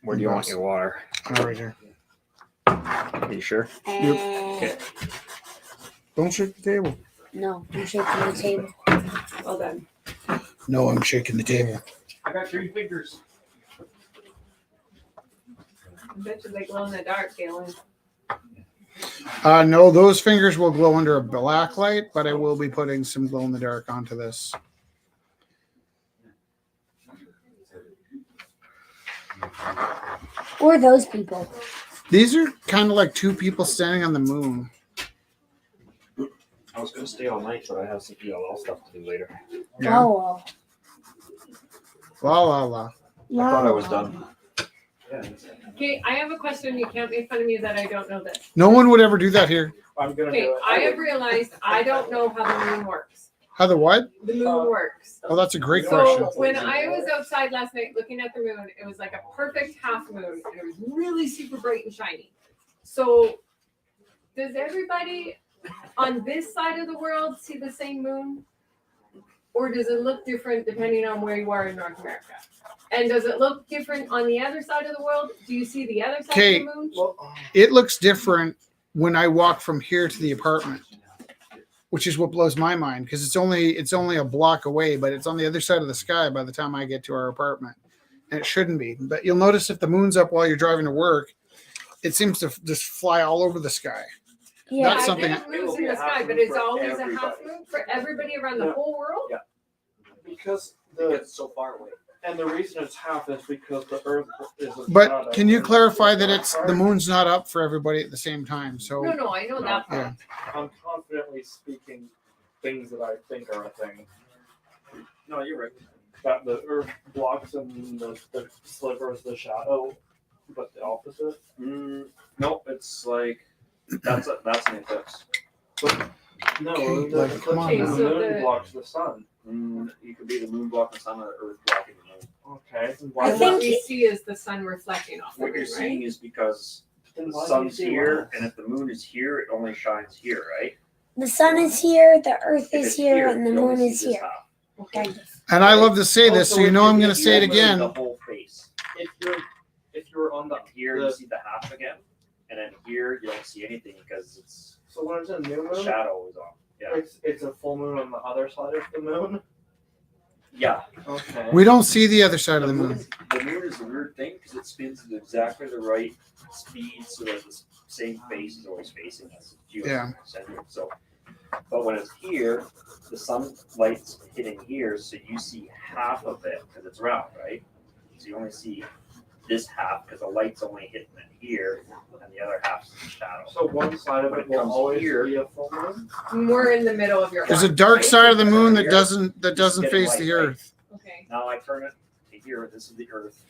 Where do you want your water? Right here. Are you sure? And Don't shake the table. no, I'm shaking the table. Well done. No, I'm shaking the table. I got 3 fingers. I bet you they glow in the dark, Galen. No, those fingers will glow under a black light, but I will be putting some glow in the dark onto this. Or those people. These are kind of like 2 people standing on the moon. I was gonna stay all night, but I have some PLL stuff to do later. Yeah. Oh, La la la. I thought I was done. Okay, I have a question. You can't make fun of me that I don't know this. No one would ever do that here. I'm gonna Okay, do it. I have realized I don't know how the moon works. How the what? The moon works. Oh, that's a great So question. when I was outside last night looking at the moon, it was like a perfect half moon, and it was really super bright and shiny. So does everybody on this side of the world see the same moon? Or does it look different depending on where you are in North America? And does it look different on the other side of the world? Do you see the other side Okay. of the moon? It looks different when I walk from here to the apartment, which is what blows my mind because it's only a block away, but it's on the other side of the sky by the time I get to our apartment, and it shouldn't be. But you'll notice if the moon's up while you're driving to work, it seems to just fly all over the sky. yeah. That's I something- get It moons will in be the a half sky, moon but it's for always a half everybody. moon for everybody around the Yeah. whole world. Because It's so far away. and the reason it's half is because the Earth is. But can you clarify that it's the moon's not up for everybody at the same time? So No, I know that part. yeah. I'm confidently speaking things that I think are a thing. No, you're right. That the Earth blocks and the slivers the shadow, but the opposite. Nope, it's like that's an eclipse. No, Okay, the like, eclipse come on of the now. moon So blocks the sun. You could be the moon blocking the sun or the Earth blocking the moon. Okay. And Why what think- we see is the sun reflecting off the What moon, you're right? seeing is because then the why do you sun's see here, lights? and if the moon is here, it only shines here, right? The sun is here, the earth If is it's here, and the you only moon see is this here. half. Kind of. And I love to say this, so you know I'm going to say it You only see again. The whole face. If you're on the Here you see the half again, and then here you don't see anything because it's so when it's a new the moon, shadow is on. Yeah. it's a full moon on the other side of the moon. Yeah. Okay. We don't see the other side of the moon. The moon is a weird thing because it spins at exactly the right speed so that the same face is always facing us. Yeah. Geocentric. So, but when it's here, the sunlight's hitting here, so you see half of it because it's round, right? So you only see this half because the light's only hitting it here, and the other half's in the shadow. So one side of When it it will comes always here- be a full moon. We're in the middle of your There's a arc, dark right? side of the moon that doesn't Getting face light, the right? earth. Okay. Now I turn it to here. This is the Earth.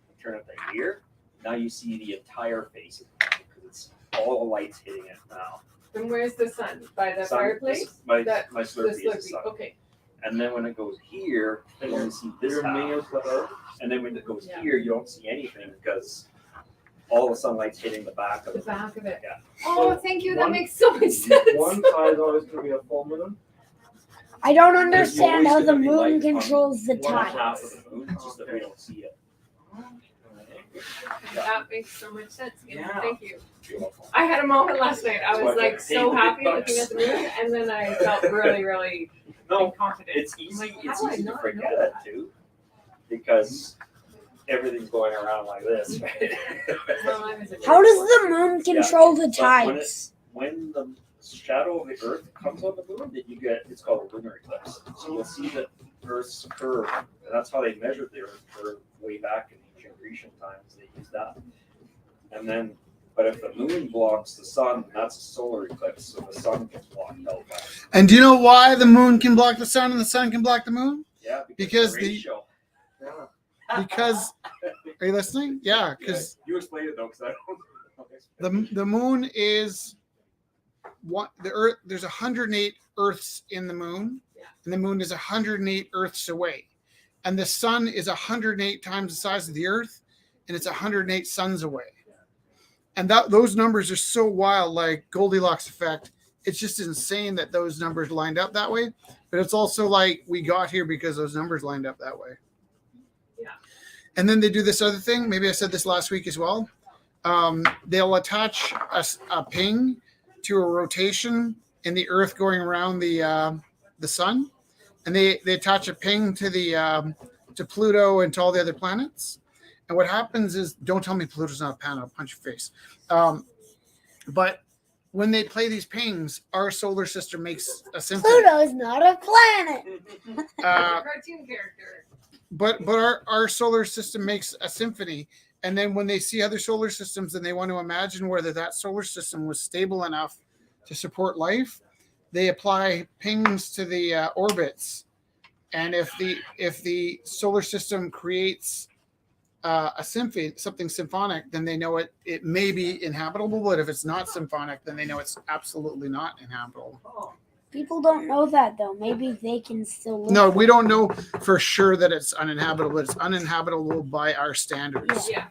I turn it to here. Now you see the entire face of the moon because it's all the lights hitting it now. And where's the sun? By the Sun- fireplace? My That- my The Slurpee is the Slurpee. sun. Okay. And then when it goes here, you only see this Your me half. is the Earth. And then when it goes Yeah. here, you don't see anything because all the sunlight's hitting the back of The it. back of it. Yeah. Oh, So thank you. That one- makes so much sense. One side is always going to be a full moon. I don't There's understand always how the gonna be moon light on controls the one half tides. of the moon, it's just that we don't see it. That makes so much sense. Yeah. Thank you. Beautiful. I had a moment last night. I So was I like get so paid happy $8, looking at the moon, and then I felt really, really No, confident. it's easy. Like, It's how do I easy to not forget know it too, because everything's going around like this, right? Well, I was a How does the moon control the But when tides? when the shadow of the Earth comes on the moon, then you get it's called a lunar eclipse. So you'll see the Earth's curve, and that's how they measured the Earth curve way back in ancient Grecian times. They used that, and then. But if the moon blocks the sun, that's a solar eclipse, so the sun gets blocked out by it. And do you know why the moon can block the sun and the sun can block the moon? Yeah, Because the the- ratio. Because are you listening? Yeah, because you explain it though, because I don't. the moon is what the Earth. There's 108 Earths in the moon, and the moon is 108 Earths away, and the sun is 108 times the size of the Earth, and it's 108 suns away. And those numbers are so wild, like Goldilocks effect. it's just insane that those numbers lined up that way. But it's also like we got here because those numbers lined up that way. Yeah. And then they do this other thing. Maybe I said this last week as well. They'll attach a ping to a rotation in the Earth going around the sun, and they attach a ping to the to Pluto and to all the other planets. And what happens is, don't tell me Pluto's not a planet. I'll punch your face. But when they play these pings, our solar system makes a symphony. Pluto is not a planet. Cartoon character. But our solar system makes a symphony, and then when they see other solar systems and they want to imagine whether that solar system was stable enough to support life, they apply pings to the orbits, and if the solar system creates a symphony, something symphonic, then they know it may be inhabitable. But if it's not symphonic, then they know it's absolutely not inhabitable. People don't know that though. Maybe they can still live. No, we don't know for sure that it's uninhabitable. It's uninhabitable by our standards. Yeah.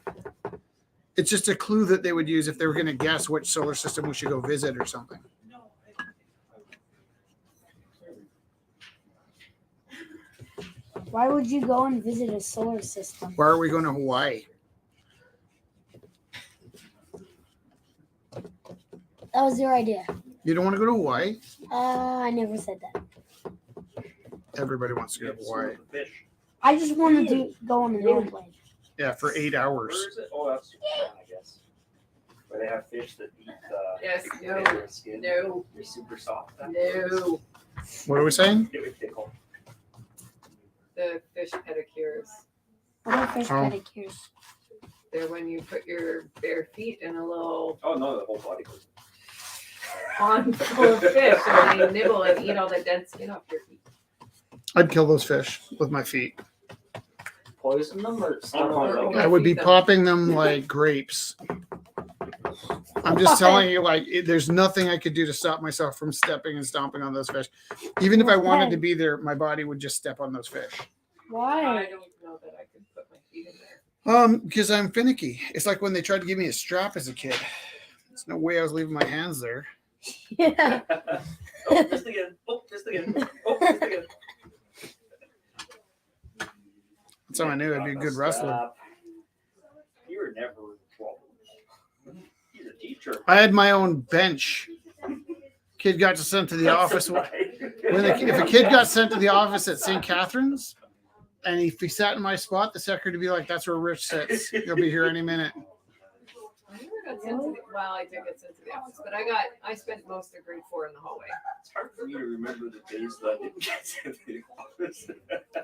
It's just a clue that they would use if they were going to guess which solar system we should go visit or something. Why would you go and visit a solar system? Why are we going to Hawaii? That was your idea. You don't want to go to Hawaii? I never said that. Everybody wants to go to Hawaii. Fish. I just want to go on an airplane. Yeah, for 8 hours. Where is it? Oh, that's Japan, I guess. Where they have fish that eat Yes. No. their skin. No. They're super soft. No. What are we saying? It would tickle. The fish pedicures. What are fish Oh. pedicures? They're when you put your bare feet in a little Oh no, the whole body goes. pond full of fish and they nibble and eat all the dead skin off your feet. I'd kill those fish with my feet. Poison them or Oh, I would be feed them. popping them like grapes. I'm just telling you, like, there's nothing I could do to stop myself from stepping and stomping on those fish. Even if I wanted to be there, my body would just step on those fish. I Why? don't know that I could put my feet in there. Because I'm finicky. It's like when they tried to give me a strap as a kid. There's no way I was leaving my hands there. Yeah. Oh, just again. Oh, just again. Oh, just again. That's how I knew I'd be a good wrestler. You were never in trouble. He's a teacher. I had my own bench. Kid got sent to the office. If a kid got sent to the office at St. Catherine's, and if he sat in my spot, the secretary would be like, "That's where Rich sits. He'll be here any minute." I never got sent to the, well, I did get sent to the office, but I spent most of grade 4 in the hallway. It's hard for me to remember the days that I didn't get sent to the office.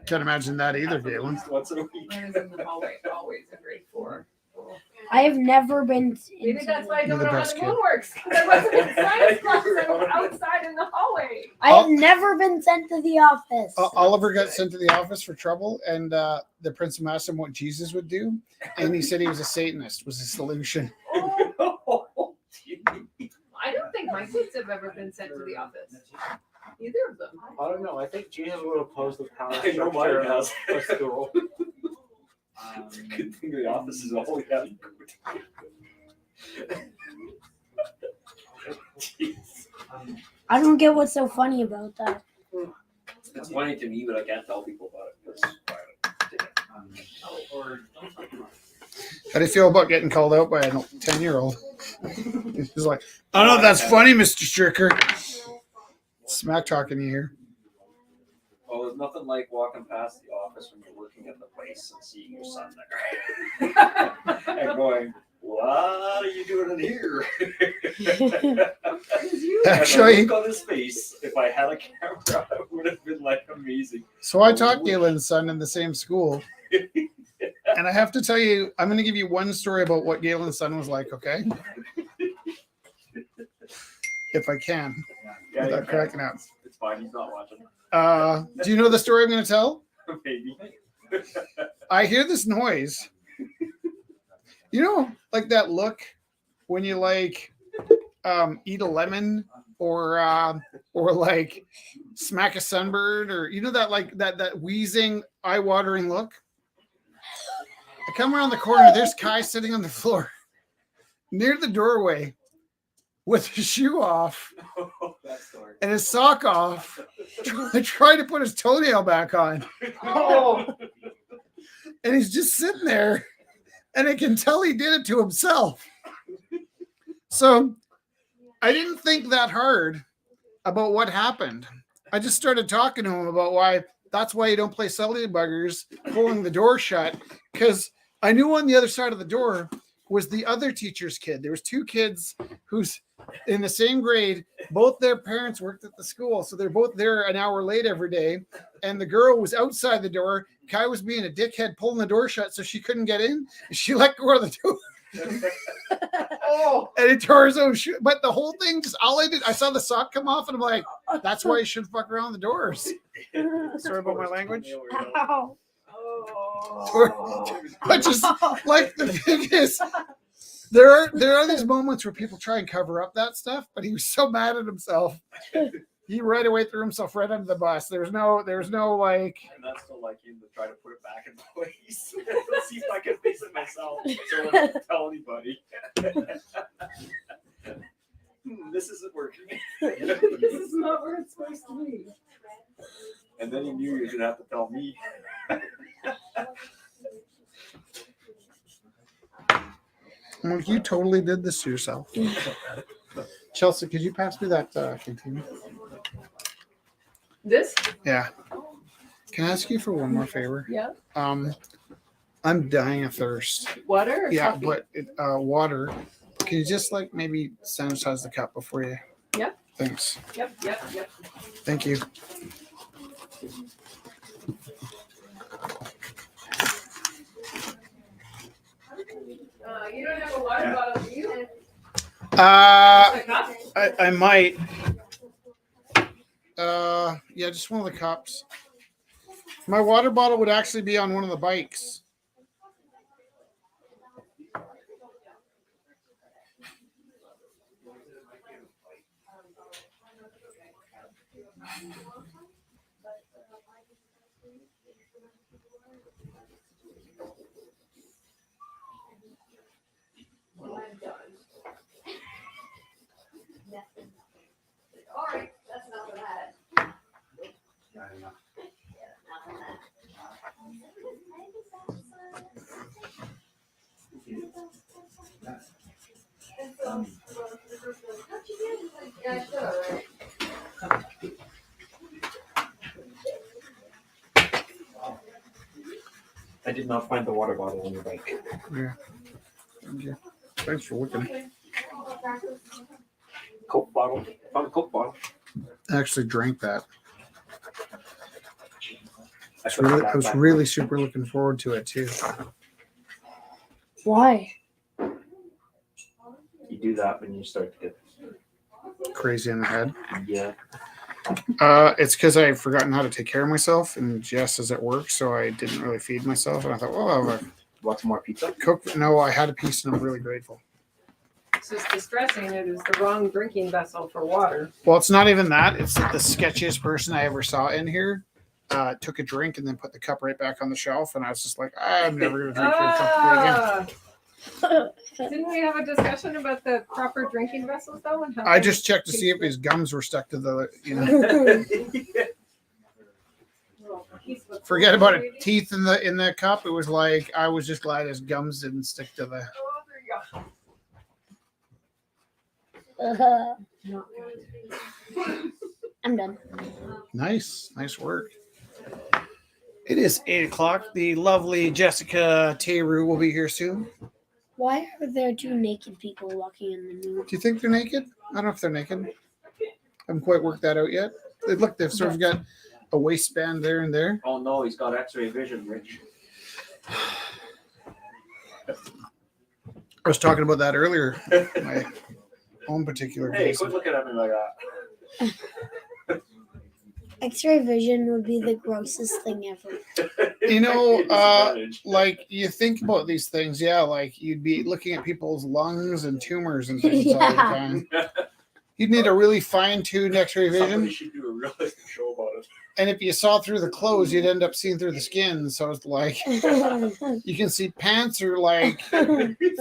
Can't imagine that either, Galen. At least once in a week. I was in the hallway always in grade 4. I have never been. Maybe that's why I You're don't the know how best the kid. moon works. Because I wasn't in science class. I was outside in the hallway. I have never been sent to the office. Oliver got sent to the office for trouble, and the principal asked him what Jesus would do, and he said he was a Satanist. Was the solution? I don't think my kids have ever been sent to the office. Either of them. I don't know. I think Jesus would oppose the power I know structure mine has. of a school. It's a good thing the office is all we have. I don't get what's so funny about that. It's funny to me, but I can't tell people about it. How do you feel about getting called out by a 10-year-old? He's like, "I don't know if that's funny, Mr. Stricker." Smack talking you here. Well, there's nothing like walking past the office when you're working at the place and seeing your son there. And going, "What are you doing in here?" Actually- And the look on his face, if I had a camera, it would have been like amazing. So I taught Galen's son in the same school. And I have to tell you, I'm going to give you one story about what Galen's son was like, okay? If I can, Yeah, you without can. cracking up. It's fine. He's not watching. Do you know the story I'm going to tell? Maybe. I hear this noise. You know, like that look when you like eat a lemon or like smack a sunbird, or you know that like that wheezing, eye-watering look. I come around the corner. There's Kai sitting on the floor near the doorway, with his shoe off That story. and his sock off, trying to put his toenail back on. Oh, And he's just sitting there, and I can tell he did it to himself. So I didn't think that hard about what happened. I just started talking to him about why that's why you don't play Sully Buggers pulling the door shut, because I knew on the other side of the door was the other teacher's kid. There was two kids who's in the same grade. Both their parents worked at the school, so they're both there an hour late every day. And the girl was outside the door. Kai was being a dickhead, pulling the door shut so she couldn't get in. She let go of the door. oh, And it tore his own shoe. But the whole thing, just all I did, I saw the sock come off, and I'm like, that's why you shouldn't fuck around the doors. Sorry about my language. Ow. oh. But just like the thing is, there are these moments where people try and cover up that stuff, but he was so mad at himself. He right away threw himself right under the bus. There's no like. And that's still like him to try to put it back in place. Let's see if I can fix it myself. So I don't tell anybody. This isn't working. This is not where it's supposed to be. And then he knew he was gonna have to tell me. I'm like, you totally did this to yourself. Chelsea, could you pass me that container? This? Yeah. Can I ask you for one more favor? Yeah. I'm dying of thirst. Water? Or Yeah, coffee? but water. Can you just like maybe sanitize the cup before you? Yeah. Thanks. Yep. Thank you. You don't have a water bottle, do you? I A cup? might. Yeah, just one of the cups. My water bottle would actually be on one of the bikes. All right, that's not bad. Yeah, sure, right. I did not find the water bottle on your bike. Yeah. Thank you. Thanks for looking. Coke bottle. Found a Coke bottle. I actually drank that. I I was really super looking forward to it too. Why? You do that when you start to get Crazy in the head. yeah. It's because I've forgotten how to take care of myself, and Jess is at work, so I didn't really feed myself. And I thought, well, I'll have Want some more pizza? a Coke. No, I had a piece, and I'm really grateful. It's just distressing. It is the wrong drinking vessel for water. Well, it's not even that. It's that the sketchiest person I ever saw in here took a drink and then put the cup right back on the shelf, and I was just like, I'm never going to drink your cup again. Didn't we have a discussion about the proper drinking vessels though? And how I they just checked to see if taste his gums were stuck to the, good? forget about it. Teeth in the cup. It was like I was just glad his gums didn't stick to the. Oh, there you go. I'm done. Nice work. It is 8:00. The lovely Jessica Tayru will be here soon. Why are there two naked people walking in the nude? Do you think they're naked? I don't know if they're naked. I haven't quite worked that out yet. Look, they've sort of got a waistband there and there. Oh no, he's got X-ray vision, Rich. I was talking about that earlier. My own particular Hey, case. quit looking at me like that. X-ray vision would be the grossest thing ever. You know, Disadvantage. like you think about these things, yeah, like you'd be looking at people's lungs and tumors and things all the Yeah. time. You'd need a really fine-tuned X-ray Somebody vision, should do a realistic show about it. and if you saw through the clothes, you'd end up seeing through the skin. So it's like you can see pants or like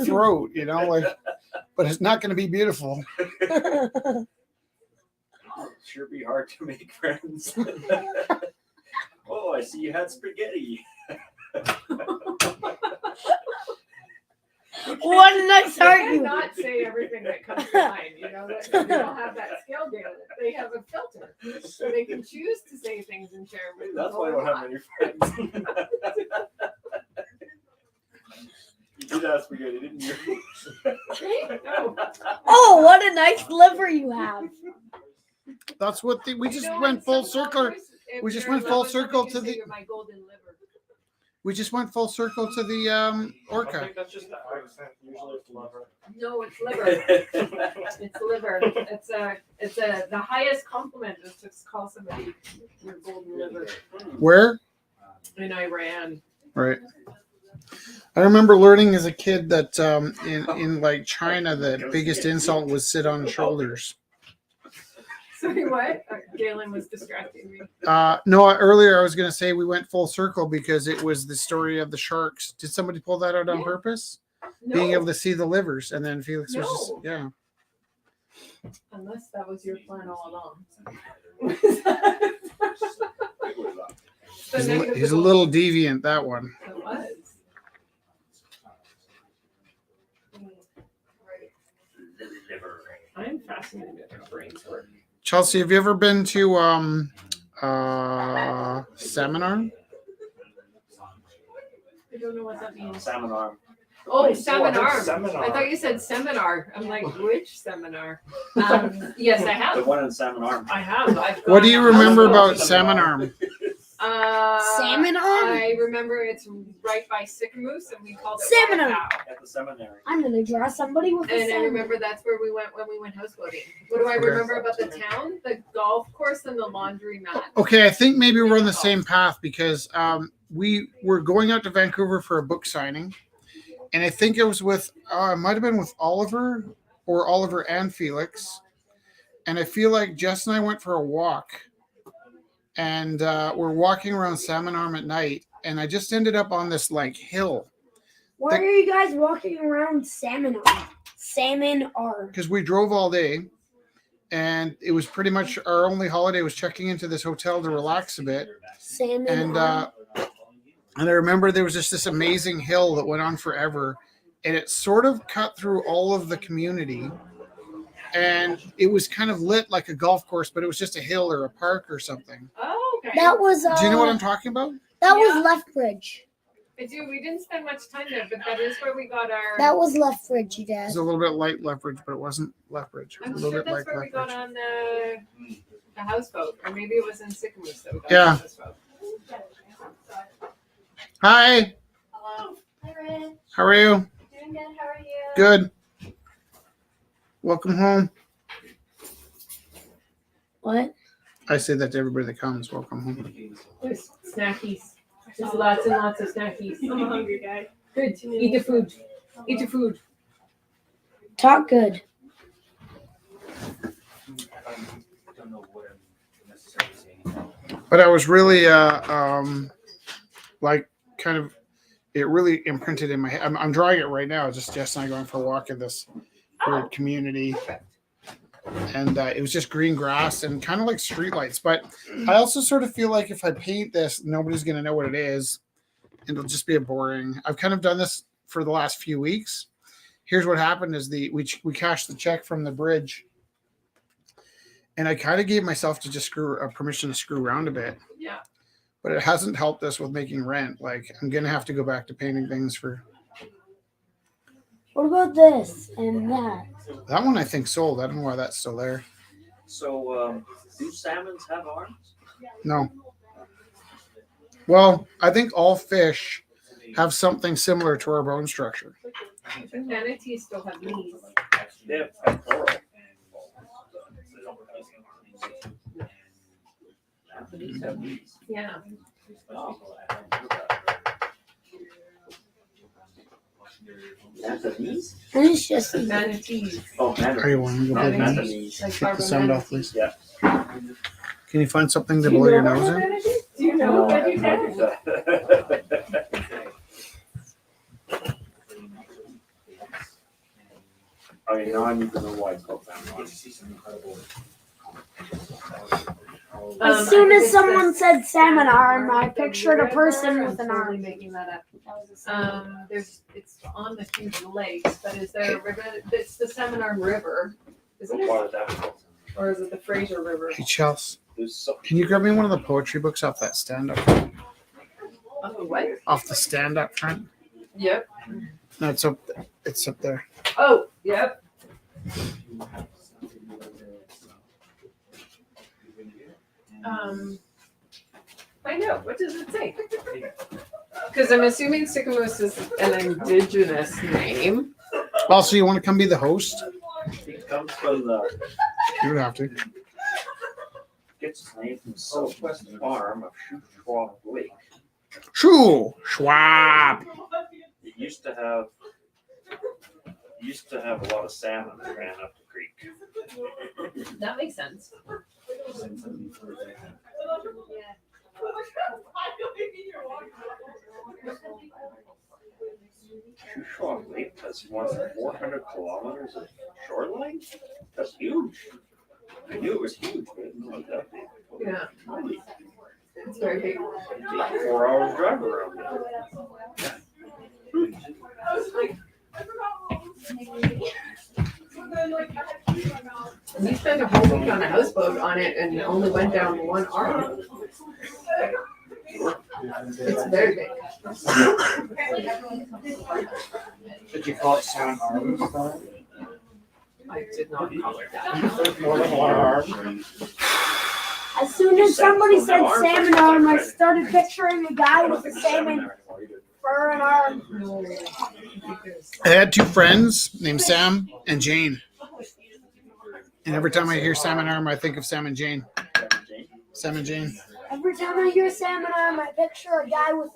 throat, you know, like, but it's not going to be beautiful. Sure be hard to make friends. Oh, I see you had spaghetti. What a nice heart You you. cannot say everything that comes to mind. You know, that they don't have that skill, Dan. They have a filter, so they can choose to say things and share with That's people why I or don't have not. many friends. You did have spaghetti, didn't you? No. Oh, what a nice liver you have. That's what we just You know, went in full some circle. cultures, if We just you're in went love full with someone, circle you to say, the- "You're my golden liver." We just went full circle to the I orca. think that's just the accent. Usually it's lover. No, it's liver. It's liver. It's the highest compliment is to call somebody your golden liver. Where? In Iran. Right. I remember learning as a kid that in like China, the biggest insult was sit on shoulders. Sorry, what? Galen was distracting me. No, earlier I was going to say we went full circle because it was the story of the sharks. Did somebody pull that out on Yeah. purpose? No, Being able to see the livers, and then Felix was just No. yeah. unless that was your plan all along. He's a little deviant, that one. It was. I'm fascinated with brains work. Chelsea, have you ever been to seminar? I don't know what that means. Salmon arm. Oh, I seminar. heard seminar. I thought you said seminar. I'm like, which seminar? Yes, I The have. one in Salmon arm. I have. I've What do you gone- remember Seminar. about salmon arm? Salmon arm? I remember it's right by Sycamoose, and we called it Salmon arm. Waterfowl. At the seminary. I'm gonna draw somebody with a And I salmon. remember that's where we went when we went houseboating. What do I Okay. remember about the town? The golf course and the laundromat. Okay, I think maybe we're on the same path because we were going out to Vancouver for a book signing, and I think it was with it might have been with Oliver or Oliver and Felix, and I feel like Jess and I went for a walk, and we're walking around Salmon Arm at night, and I just ended up on this like hill Why are you guys walking around salmon arm? Salmon arm. because we drove all day, and it was pretty much our only holiday was checking into this hotel to relax a bit. Salmon And arm. and I remember there was just this amazing hill that went on forever, and it sort of cut through all of the community, and it was kind of lit like a golf course, but it was just a hill or a park or something. Oh, okay. That was Do you know what I'm talking about? that Yeah. was Lethbridge. I do. We didn't spend much time there, but that is where we got our. That was Lethbridge, It Dad. was a little bit light Lethbridge, but it wasn't Lethbridge. It was I'm a little sure bit that's like where we got Lethbridge. on the houseboat, or maybe it was in Sycamoose that we got Yeah. on the houseboat. Hi, Hello. Hi, Rich. how are you? Doing good. How are you? Good. Welcome home. What? I say that to everybody that comes. Welcome home. There's snackies. There's lots and lots of snackies. I'm a hungry guy. Good. Eat the food. Eat your food. Talk good. But I was really like kind of it really imprinted in my head. I'm drawing it right now. Just Jess and I going for a walk in this weird community, and it was just green grass and kind of like streetlights. But I also sort of feel like if I paint this, nobody's going to know what it is, and it'll just be a boring. I've kind of done this for the last few weeks. Here's what happened: is we cashed the check from the bridge. And I kind of gave myself to just permission to screw around a bit, Yeah. but it hasn't helped us with making rent. Like I'm gonna have to go back to painting things for What about this and that? that one. I think sold. I don't know why that's still there. So, do salmons have arms? No. Well, I think all fish have something similar to our bone structure. I think manatees still have knees. They have coral. Yeah. Manatees? And it's just Manatees. Oh, manatees. Are you wanting to go Not big man? manatees. Like Take the Barbara sound off, Manatees. please. Yeah. Can you find something to Do you blow your know nose Barbara in? Manatees? Do you know No, what I you have said? that. Okay, now I need to know why it's called salmon. as soon as someone said salmon arm, I pictured a person with an arm. Making that up. It's on the huge lakes, but is there a river? It's the Salmon Arm River, isn't it? Why would that be? Or is it the Fraser River? Hey, Chels, There's so can you grab me one of the poetry books off that stand up? Oh, what? Off the stand up front? Yep. No, it's up there. It's up there. Oh, yep. Find out. What does it say? Because I'm assuming Sycamore is an indigenous name. Also, you want to come be the host? it comes from the You would have to. gets its name from the southwest arm of Shuswap Lake. Shoo! Schwab! It used to have a lot of salmon that ran up the creek. That makes sense. Shuswap Lake has more than 400 kilometers of shoreline. That's huge. I knew it was huge, but I didn't know it was that big. Yeah. It's very big. Take 4 hours drive around there. And you spent a whole week on a houseboat on it and only went down one arm. It's very big. Did you call it Salmon Arm? I did not call it that. More than one arm. As soon as somebody said salmon arm, I started picturing a guy with a salmon fur and arm. No. I had two friends named Sam and Jane. And every time I hear Salmon Arm, I think of Sam and Jane. Sam and Jane. Every time I hear salmon arm, I picture a guy with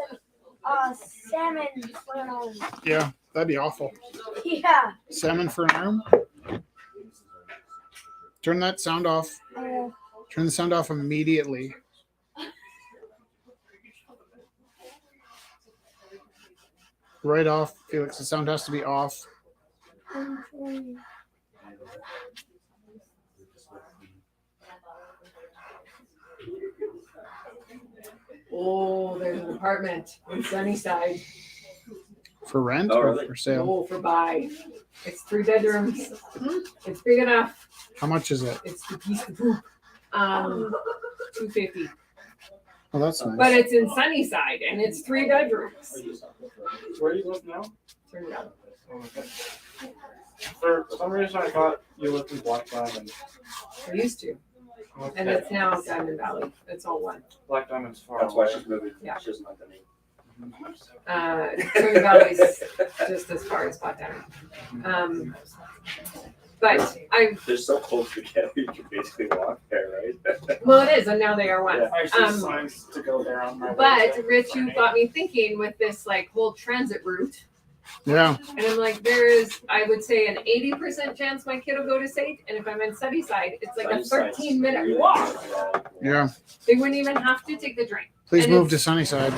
a salmon fur and arm. Yeah, that'd be awful. Yeah. Salmon for an arm? Turn that sound off. Turn the sound off immediately. Right off, Felix. The sound has to be off. Oh, there's an apartment in Sunnyside. For rent Oh, or really? for sale? Oh, for buy. It's 3 bedrooms. It's big enough. How much is it? It's the piece of poop. $250. Oh, that's nice. But it's in Sunnyside and it's 3 bedrooms. Where do you live now? Turn it up. For some reason, I thought you lived in Black Diamond. I used to. And Okay. it's now Diamond Valley. It's all one. Black Diamond's far That's why away. she's moving. Yeah. She doesn't like the name. Diamond Valley's just as far as Black Diamond. But They're so close together, you can basically walk there, right? well, it is, and now they are one. I see signs to go there on my way. But Rich, you got me thinking with this like whole transit route. Yeah. And I'm like, there is, I would say, an 80% chance my kid will go to State. And if I'm in Sunnyside, it's like a 13-minute walk. Yeah. They wouldn't even have to take the train. Please And move to it's- Sunnyside.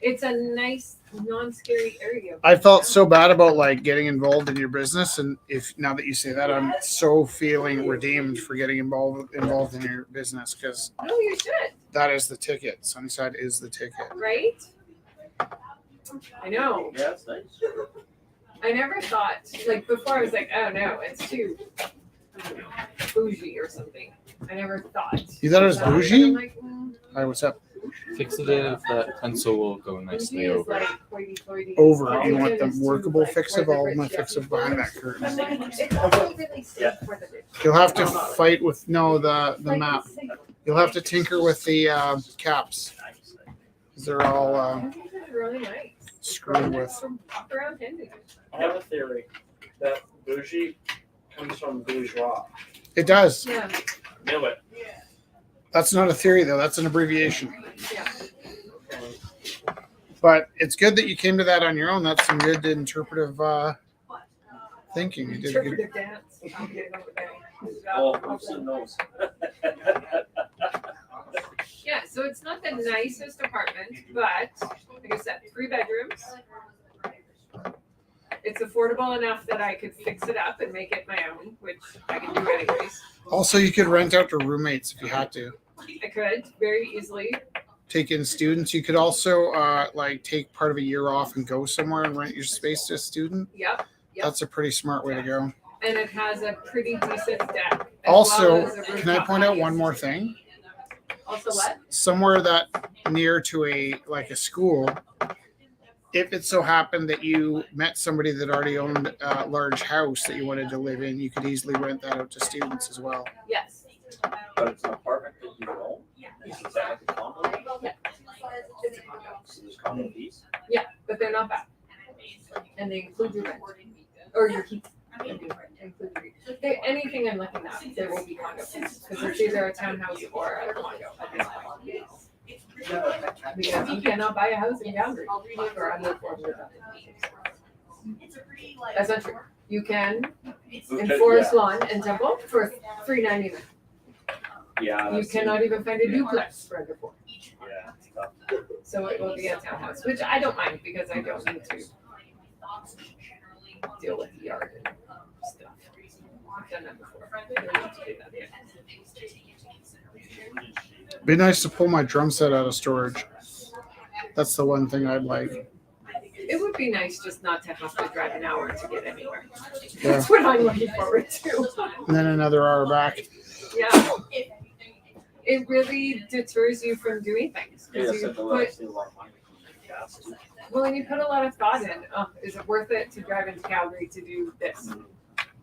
It's a nice, non-scary area. I felt so bad about like getting involved in your business, and if now that you say that, I'm so feeling redeemed for getting involved in your business because No, you should, that is the ticket. Sunnyside is the ticket. right? I know. Yeah, it's nice. I never thought, like before I was like, oh no, it's too I don't know, bougie or something. I never thought. You thought it was that. And bougie? I'm like, Hi, what's up? Fixative that pencil will go bougie nicely is over. like hoity-toity. Over. You Often want the it's too, workable like, fix-it? for the I'll my rich fix-it people. behind that curtain. I'm like, it's only really safe for the rich. You'll have to fight with the Like, map. it's safe. You'll have to tinker with the caps. 'Cause they're all I think it's really nice. screwed with. Walk around Kensington. I have a theory that bougie comes from bourgeois. It does. Yeah, Knew it. That's not a theory though. That's an abbreviation. yeah. But it's good that you came to that on your own. That's some good interpretive thinking. You did good. Interpretive dance. I'm getting over there. Oh, who knows? Yeah, so it's not the nicest apartment, but like I said, 3 bedrooms. It's affordable enough that I could fix it up and make it my own, which I can do anyways. Also, you could rent out to roommates if you had to. I could very easily. Take in students. You could also like take part of a year off and go somewhere and rent your space to a student. Yep. Yep. That's a pretty smart way to go. And it has a pretty decent deck. as Also, well as a can I rooftop point out patio. one more thing? Also what? Somewhere that near to a school, if it so happened that you met somebody that already owned a large house that you wanted to live in, you could easily rent that out to students as well. Yes. But it's an apartment that you own? Is that like a condo? Yeah. It's a condo. So there's condo fees? Yeah, but they're not bad. And they include your rent. Or your keep. Anything I'm looking at, there will be condo fees. Because it's either a townhouse or a condo at this point. Because you cannot buy a house in Calgary for under $400. That's not true. You can in Forest Lawn and Temple for $3.99. Yeah. You cannot even find a duplex for under $4. Yeah. It's tough. So it will be a townhouse, which I don't mind because I don't need to deal with the yard and stuff. I've done that before. I don't need to do that yet. Be nice to pull my drum set out of storage. That's the one thing I'd like. It would be nice just not to have to drive an hour to get anywhere. That's what I'm looking forward to. And then another hour back. Yeah. It really deters you from doing things. Yeah, Because so you the put, last a lot of money. Gas too. well, and you put a lot of thought in. Oh, is it worth it to drive into Calgary to do this?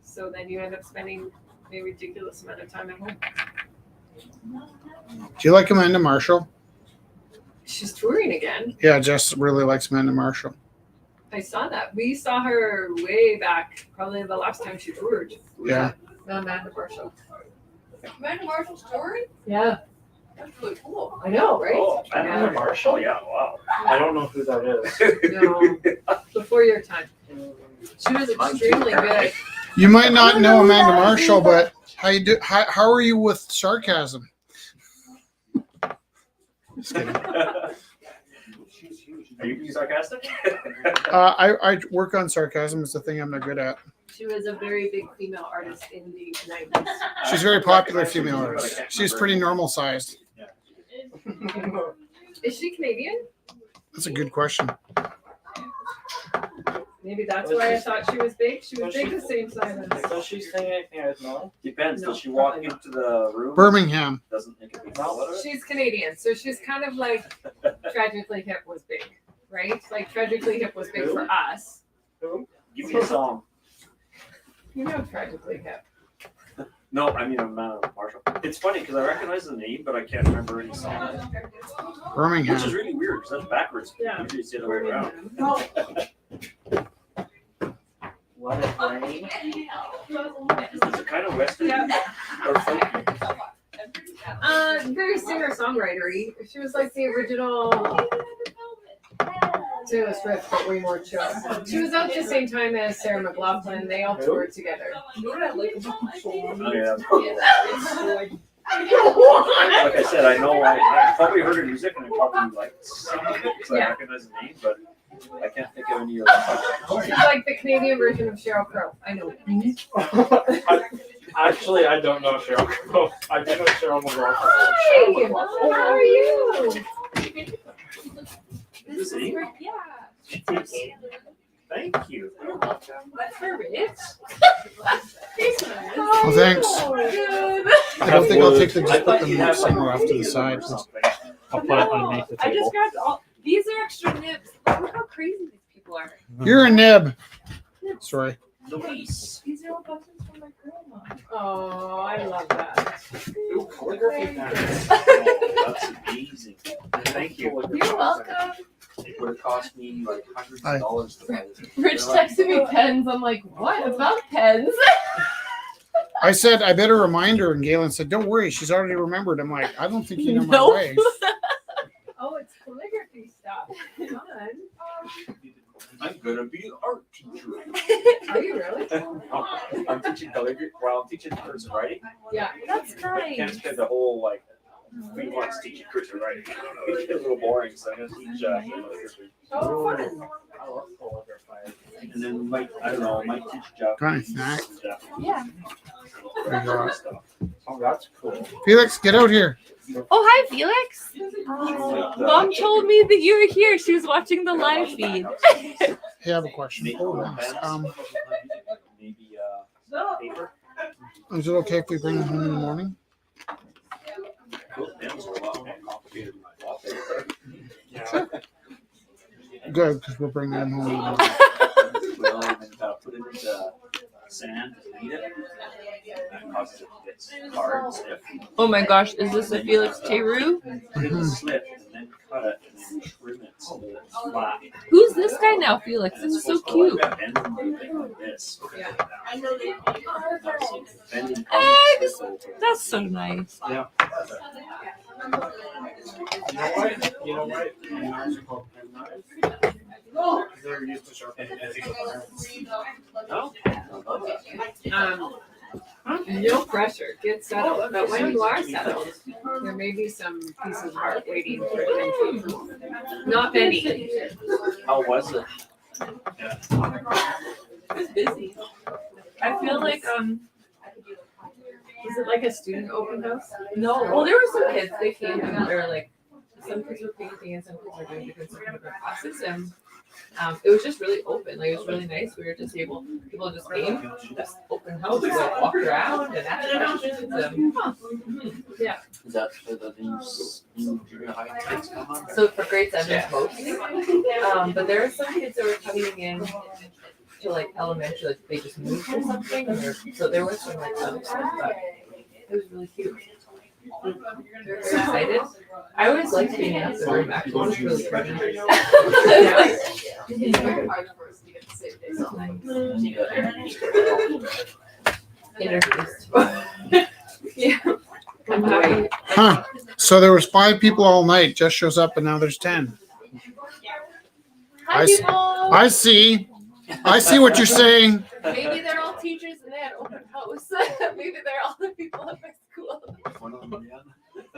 So then you end up spending a ridiculous amount of time at home. Do you like Amanda Marshall? She's touring again. Yeah, Jess really likes Amanda Marshall. I saw that. We saw her way back, probably the last time she toured. Yeah. Amanda Marshall. Amanda Marshall's touring? Yeah. That's really cool. I know, right? Oh, Amanda Yeah. Marshall? Yeah, wow. I don't know who that is. No, before your time. She was extremely good. You might not know Amanda Marshall, but how you do? How are you with sarcasm? Just kidding. Are you being sarcastic? I work on sarcasm. It's the thing I'm not good at. She was a very big female artist in the 90s. She's a very popular female artist. She's pretty normal sized. Is she Canadian? That's a good question. Maybe that's why I thought she was big. She was big the same size as me. Does she sing anything I know? Depends. No, Does she walk probably not. into the room? Birmingham. Doesn't make a big deal out of it? She's Canadian, so she's kind of like Tragically Hip was big, right? Like Tragically Hip was big for us. Who? Give me a song. You know Tragically Hip. No, I mean Amanda Marshall. It's funny because I recognize the name, but I can't remember any song. Birmingham. Which is really weird because that's backwards. Yeah. Usually it's the other way around. Let It Rain? Is it kind of western or folk? Very singer-songwritery. She was like the original Taylor Swift, but way more chill. She was out the same time as Sarah McLachlan. They all toured together. Oh yeah, that's cool. Like I said, I know I probably heard her music and I probably liked some of it because I Yeah. recognize the name, but I can't think of any of the songs. She's like the Canadian version of Sheryl Crow. I know. Actually, I don't know Cheryl Crow. I do know Cheryl McLaughlin. Hi! How are you? This is Yeah. Thank you. That's for Rich. Well, thanks. Good. I don't think I'll take the I just put thought them you'd have somewhere like off to the or side. something. I'll put it underneath the I table. just grabbed all. These are extra nibs. Look how crazy these people are. You're a nib. Sorry. Louise. These are all buttons from my grandma. Oh, I love that. Ooh, calligraphy pens. Oh, that's amazing. Thank you. You're welcome. It would have cost me like hundreds Hi. of dollars to buy this. Rich texted me pens. I'm like, what about pens? I said I better remind her, and Galen said, "Don't worry, she's already remembered." I'm like, I don't think you know my Nope. way. Oh, it's calligraphy stuff. Fun. gonna be an art teacher. Are you really? I'm teaching color. Well, I'm teaching cursive writing. Yeah. That's I can't nice. spend the whole like 3 months teaching cursive writing. It gets a little boring, so I'm gonna teach calligraphy. Oh, fun. I love calligraphy. And then might teach Japanese. Got any snacks? Yeah. Oh, that's cool. Felix, get out here. Oh, hi, Felix. Mom told me that you were here. She was watching the live feed. Hey, I have a question. Nice. Maybe paper. Is it okay if we bring them home in the morning? Those pens are a lot more complicated than I thought they were. Yeah. Good, because we're bringing them home in the morning. Well, and then put it into sand to heat it. That causes it to get hard and stiff. Oh my gosh, is this a Felix Teru? Put it in the slit and then cut it and then trim it so that it's flat. Who's this guy now, Felix? This is so cute. Bend a little bit like this. Yeah. Bending Eggs! causes it That's so nice. You know what? You know what? Knives are called pen knives. They're used to sharpen pencils. No? No pressure. Get settled. But when you are settled, there may be some pieces of art waiting for you. Not many. How was it? It's busy. I feel like Is it like a student open house? no. Well, there were some kids. They came and they were like, some kids were painting and some kids were doing different classes, and it was just really open. Like it was really nice. We were just able, people just came, just open house, like walked around and asked questions. Yeah. Is that for the new junior high kids come on? So for grade 7 mostly, but there were some kids that were coming in to like elementary, like they just moved or something. So there was some like stuff, but it was really cute. They're excited. I always liked being in the room. Actually, it was really fun. Introduced. Yeah. I'm happy. Huh. So there was 5 people all night. Just shows up and now there's 10. Hi, I see. people. I see what you're saying. Maybe they're all teachers and they had open house. Maybe they're all the people at my school. One of them, yeah.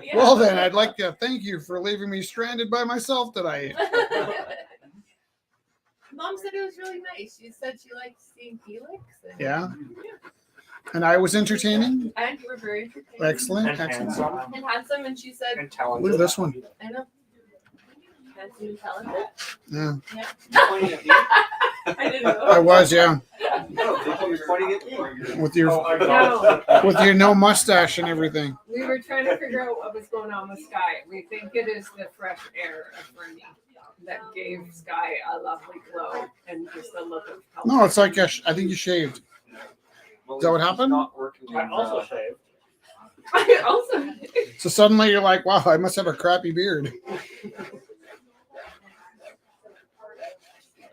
Yeah. Well then, I'd like to thank you for leaving me stranded by myself tonight. Mom said it was really nice. She said she liked seeing Felix. And, Yeah. And I was entertaining. and you were very entertaining. Excellent. And Excellent. handsome And handsome, and she said, and talented. Look at this one. I know. Handsome and talented. Yeah. Pointing at me? I didn't know. I was, yeah. No, they told me pointing at me. With your Oh, I know. no mustache and everything. We were trying to figure out what was going on with Sky. We think it is the fresh air of Fernie that gave Sky a lovely glow and just a look of health. No, it's like I think you shaved. Well, Is that what he's happened? Not working I in, also shaved. I also So suddenly you're like, wow, I must have a crappy beard.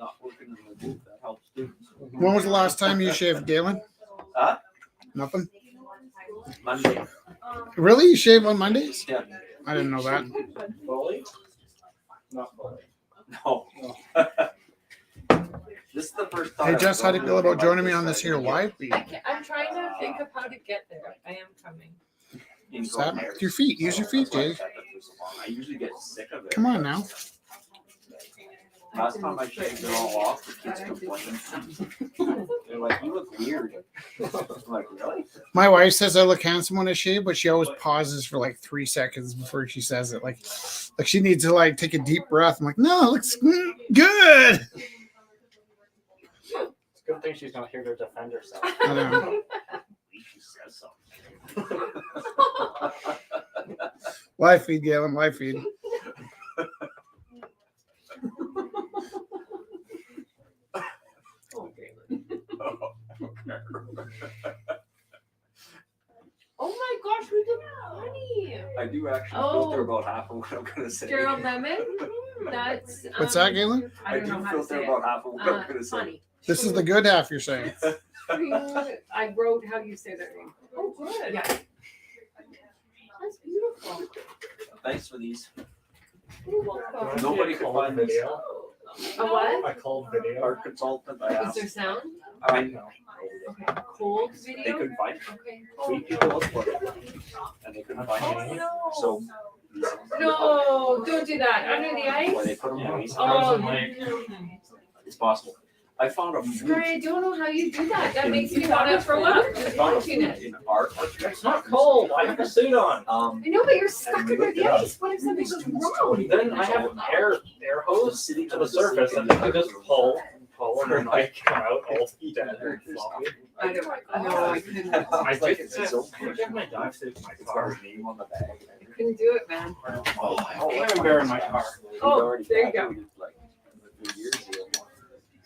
not working in the booth. That helps too. When was the last time you shaved, Galen? Huh? Nothing. Monday. Really? You shave on Mondays? Yeah. I didn't know that. Fully? Not fully. No. This is the first time. Hey Jess, how do you feel about joining me on this here live feed? I'm trying to think of how to get there. I am coming. What's that? With your feet. Use your feet, Jay. I usually get sick of it. Come on now. Last time I shaved it all off, the kids complained. They're like, "You look weird." I'm like, "Really?" My wife says I look handsome when I shave, but she always pauses for like 3 seconds before she says it. Like she needs to like take a deep breath. I'm like, no, it looks good. It's a good thing she's not here to defend herself. I know. At least she says something. Live feed, Galen. Live feed. Oh my gosh, we did money. I do actually Oh. filter about half of what I'm gonna say. Gerald Lemon. That's What's that, Galen? I I don't know do how to filter say it. about half of what I'm gonna say. Funny. This is the good half, you're saying. I wrote how you say that name. Oh, good. Yeah. That's beautiful. Thanks for these. You're welcome. Nobody could find this. Oh, A what? I called video. Art consultant. I Is asked. there sound? I know. Okay. Cold They video? couldn't find it. Okay. 3 people looked for it, and they couldn't find Oh it. no. So No, don't do that. Under the when they ice? put them in the Oh, it's possible. I found a flute. I don't know how you do that. That makes me want to throw up I just found a watching flute it. in art. It's not cold. I have a suit on. I know, but you're stuck under the ice. What if something goes wrong? Then I have an air hose to the surface, and then I just pull, and then I come out all dead and floppy. I don't know. I couldn't. I like did it's this. so I have my dive suit in my It's got car. his name on the bag. Couldn't do it, man. Oh, I have a bear in my car. Oh, there you go. Like, for years ago.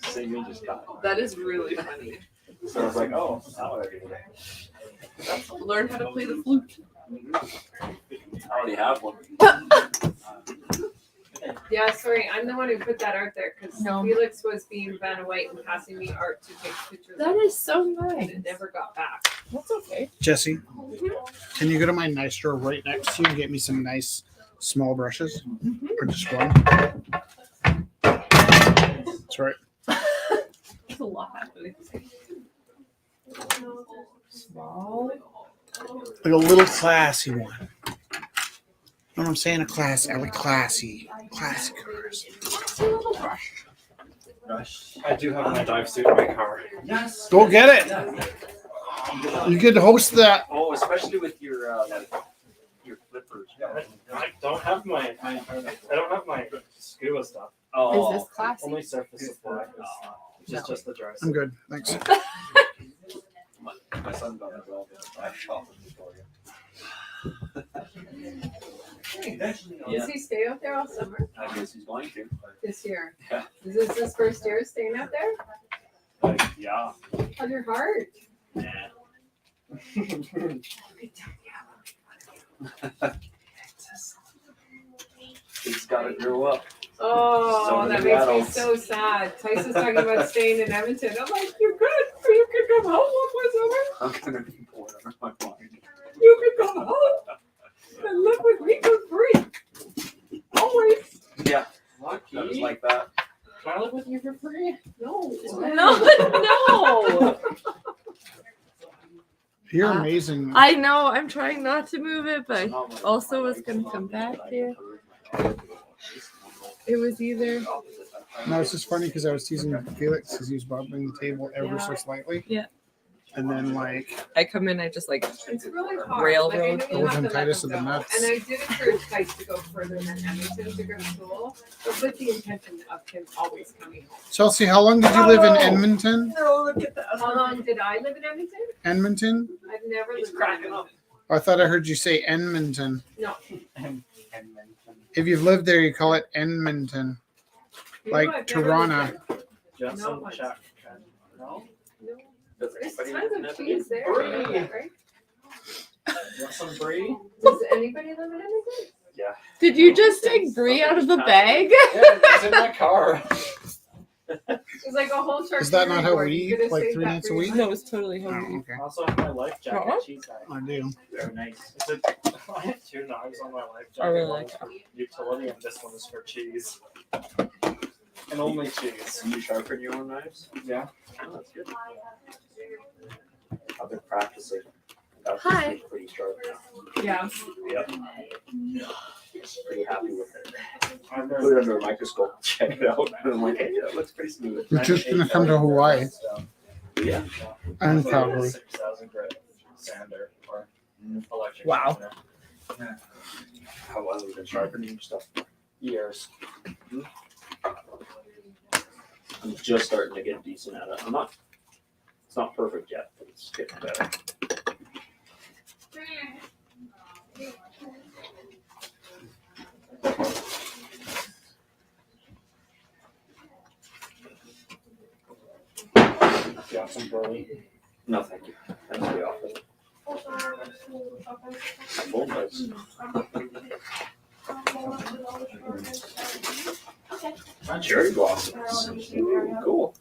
Same me just died. That is really funny. So I was like, oh, now I do that. Learn how to play the flute. I already have one. Yeah, sorry. I'm the one who put that art there because No. Felix was being Vanna White and passing me art to take pictures That of, is so and nice. it never got back. That's okay. Jesse, can you go to my nice drawer right next to you and get me some nice small brushes? Or just one? That's right. There's a lot happening. Small. Like a little classy one. You know what I'm saying? A class. I like classy. Classic cars. I do have my dive suit in my car. Yes. Go get it. You could host that. Oh, especially with your flippers. I don't have my scuba stuff. Oh, Is this classy? Only surface supply, which is just the dry I'm suit. good. Thanks. my son got a job in a dive shop in Victoria. Does he stay out there all summer I guess he's going to. this year? Yeah. Is this his first year staying out there? Like, yeah. How's your heart? He's got to grow up. Oh, So that many makes me adults. so sad. Tyson's talking about staying in Edmonton. I'm like, you could, or you could come home one more summer. I'm gonna be bored out of my mind. You could come home and live with me for free. Always. Yeah, Lucky. that was like that. Can I live with you for free? No. No. You're amazing. I know. I'm trying not to move it, but Not like also my was life, gonna so come back I here. encourage It was either. No, it's just funny because I was teasing Felix because he was bobbing the table ever so slightly. Yeah. And then like I come in. I just like. It's really hard. Railroad. Like, I know you have to let Titus them of the go. nuts. And I did encourage Tice to go further than Edmonton to go to school, but with the intention of him always coming home. Chelsea, how long did you live in Edmonton? How long did I live in Edmonton? Edmonton? I've never He's lived in cracking Edmonton. up. I thought I heard you say Edmonton. No. If you've lived there, you call it Edmonton. You know, Like I've never Toronto. lived there. Just No some one. check. No? No. Does There's anybody tons live of in cheese there, Brie. right? Want some brie? Does anybody live in Edmonton? Did you just take Brie out of the bag? Yeah, it's in my car. It's like a whole charcuterie Is that not how board. we You eat, could've like, saved 3 that nights for a week? yourself. No, it's totally Oh, hungry. okay. I also have my life jacket Uh-huh. cheese bag. I do. Very nice. I have 2 knives on my life jacket. I really One like is for utility and this one is for cheese. And only cheese. Do you sharpen your own knives? Yeah. Oh, that's good. I've been practicing. That's Hi. pretty sharp now. Yeah. Yep. Pretty happy with it. I've Put it under a microscope, check it out, and I'm like, hey, that looks pretty smooth. We're just gonna come to Hawaii Yeah. and Calgary. 6,000 grit sander or electric. Wow. sander. How long have you been sharpening stuff? Years. I'm just starting to get decent at it. It's not perfect yet, but it's getting better. Got some brie. No, thank you. That's the office. Full price. Cherry blossoms. Ooh, cool.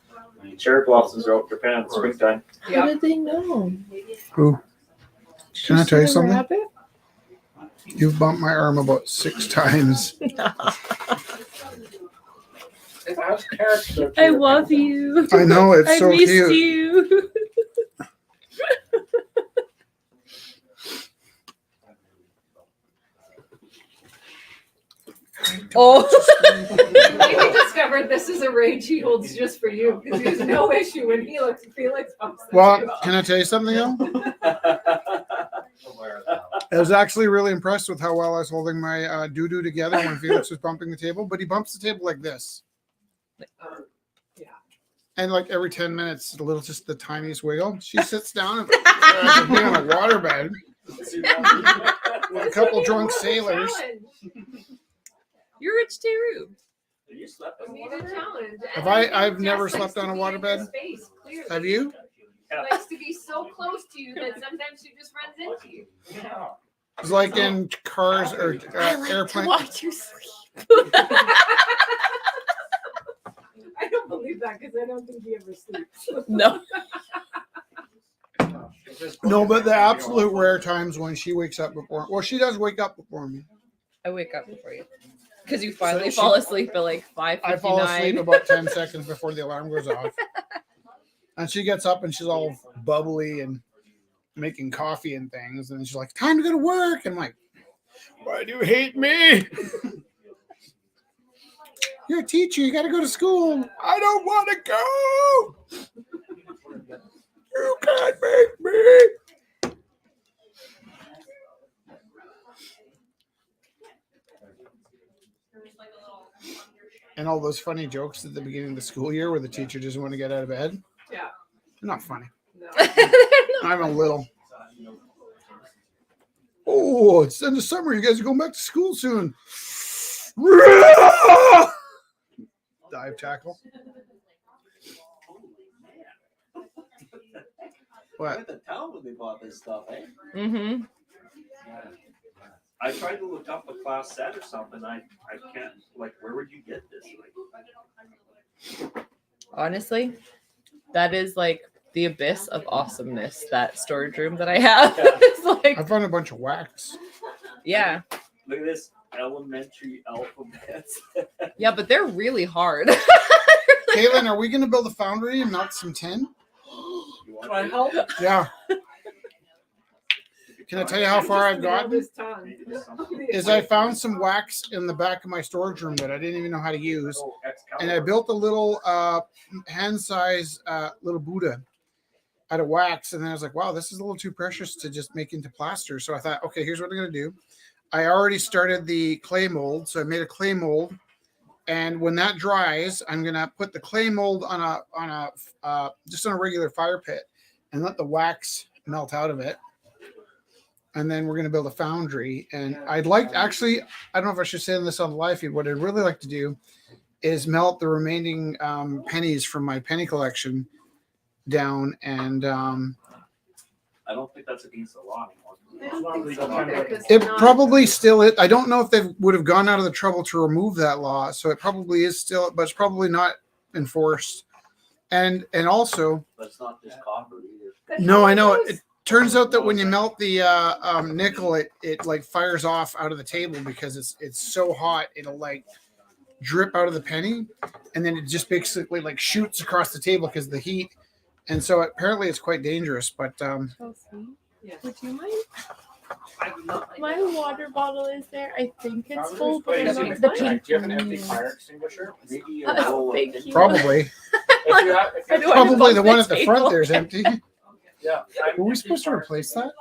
Cherry blossoms are out in Japan in springtime. How did they know? Who? Can I tell you See the something? rabbit? You've bumped my arm about 6 times. Is It has character. to I it. love you. I know it's I so missed cute. you. Oh. Maybe discovered this is a rage he holds just for you because he has no issue when Felix bumps into Well, you. can I tell you something though? I was actually really impressed with how well I was holding my doo-doo together when Felix was bumping the table, but he bumps the table like this. Yeah. And like every 10 minutes, a little, just the tiniest wiggle. She sits down and like me on a waterbed with a couple drunk sailors. You're rich too. You slept I in need water? a challenge. Have And I- think I've Jess never likes slept to on a be in your waterbed. space, clearly. Have you? She likes to be so close to you that sometimes she just runs into you. Yeah. It's like in cars or airplanes. watch you sleep. I don't believe that because I don't think he ever sleeps. No. No, but the absolute rare times when she wakes up before. Well, she does wake up before me. I wake up before you. Because you finally So fall asleep at like 5:59. I fall asleep about 10 seconds before the alarm goes off. And she gets up and she's all bubbly and making coffee and things. And she's like, time to go to work. And I'm like, why do you hate me? You're a teacher. You got to go to school. I don't want to go. You can't make me. And all those funny jokes at the beginning of the school year where the teacher doesn't want to get out of bed. Yeah. They're not funny. No. I'm a little. Oh, it's the end of summer. You guys are going back to school soon. Dive tackle. What? Went to town when they bought this stuff, eh? Mm-hmm. I tried to look up a class set or something. I can't, like, where would you get this? Like, Honestly, that is like the abyss of awesomeness, that storage room that I have. Yeah. It's like, I found a bunch of wax. yeah. look at this elementary alphabets. Yeah, but they're really hard. Kaylin, are we going to build a foundry and melt some tin? You want Can I help? Yeah. Can I tell you how far I've gotten? This tongue. Is I found some wax in the back of my storage room that I didn't even know how to use. Oh, And I built a little hand-size little Buddha out of wax. And then I was like, wow, this is a little too precious to just make into plaster. So I thought, okay, here's what I'm going to do. I already started the clay mold. So I made a clay mold. And when that dries, I'm going to put the clay mold on a just on a regular fire pit and let the wax melt out of it. And then we're going to build a foundry. And I'd like, actually, I don't know if I should say this on the live feed. What I'd really like to do is melt the remaining pennies from my penny collection down. And I don't think that's against the law anymore. I don't think so either, 'cause it they're not- probably still is. I don't know if they would have gone out of the trouble to remove that law. So it probably is still, but it's probably not enforced. And also, But it's not just copper either. But no, how I know those- it turns out that when you melt the nickel, it like fires off out of the table because it's so hot it'll like drip out of the penny, and then it just basically like shoots across the table because of the heat. And so apparently it's quite dangerous. But Chelsea, Yes. would you mind? My water bottle is there. I think it's full, but Wait, I'm do not you the have pink. an empty fire extinguisher? Maybe Oh, thank you. probably, If you have, if I you don't wanna probably bump the one the at the table. front there is empty. yeah. Were we supposed to replace that?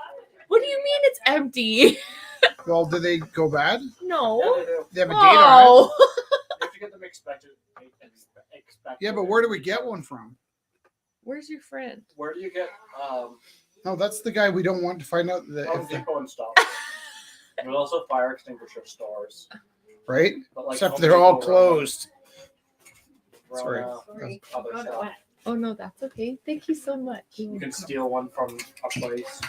What do you mean it's empty? Well, do they go bad? Yeah, No. they do. They have a date on it. Oh. You have to get them expected. Yeah, but where do we get one from? Where's your friend? Where do you get No, that's the guy we don't want to find out that Home if the, Depot and stuff? There's also fire extinguisher stores. right? But like Except Home they're all Depot, closed. Rona, Sorry. other Got it stuff. wet. Oh no, that's okay. Thank you so much. You can steal one from a place.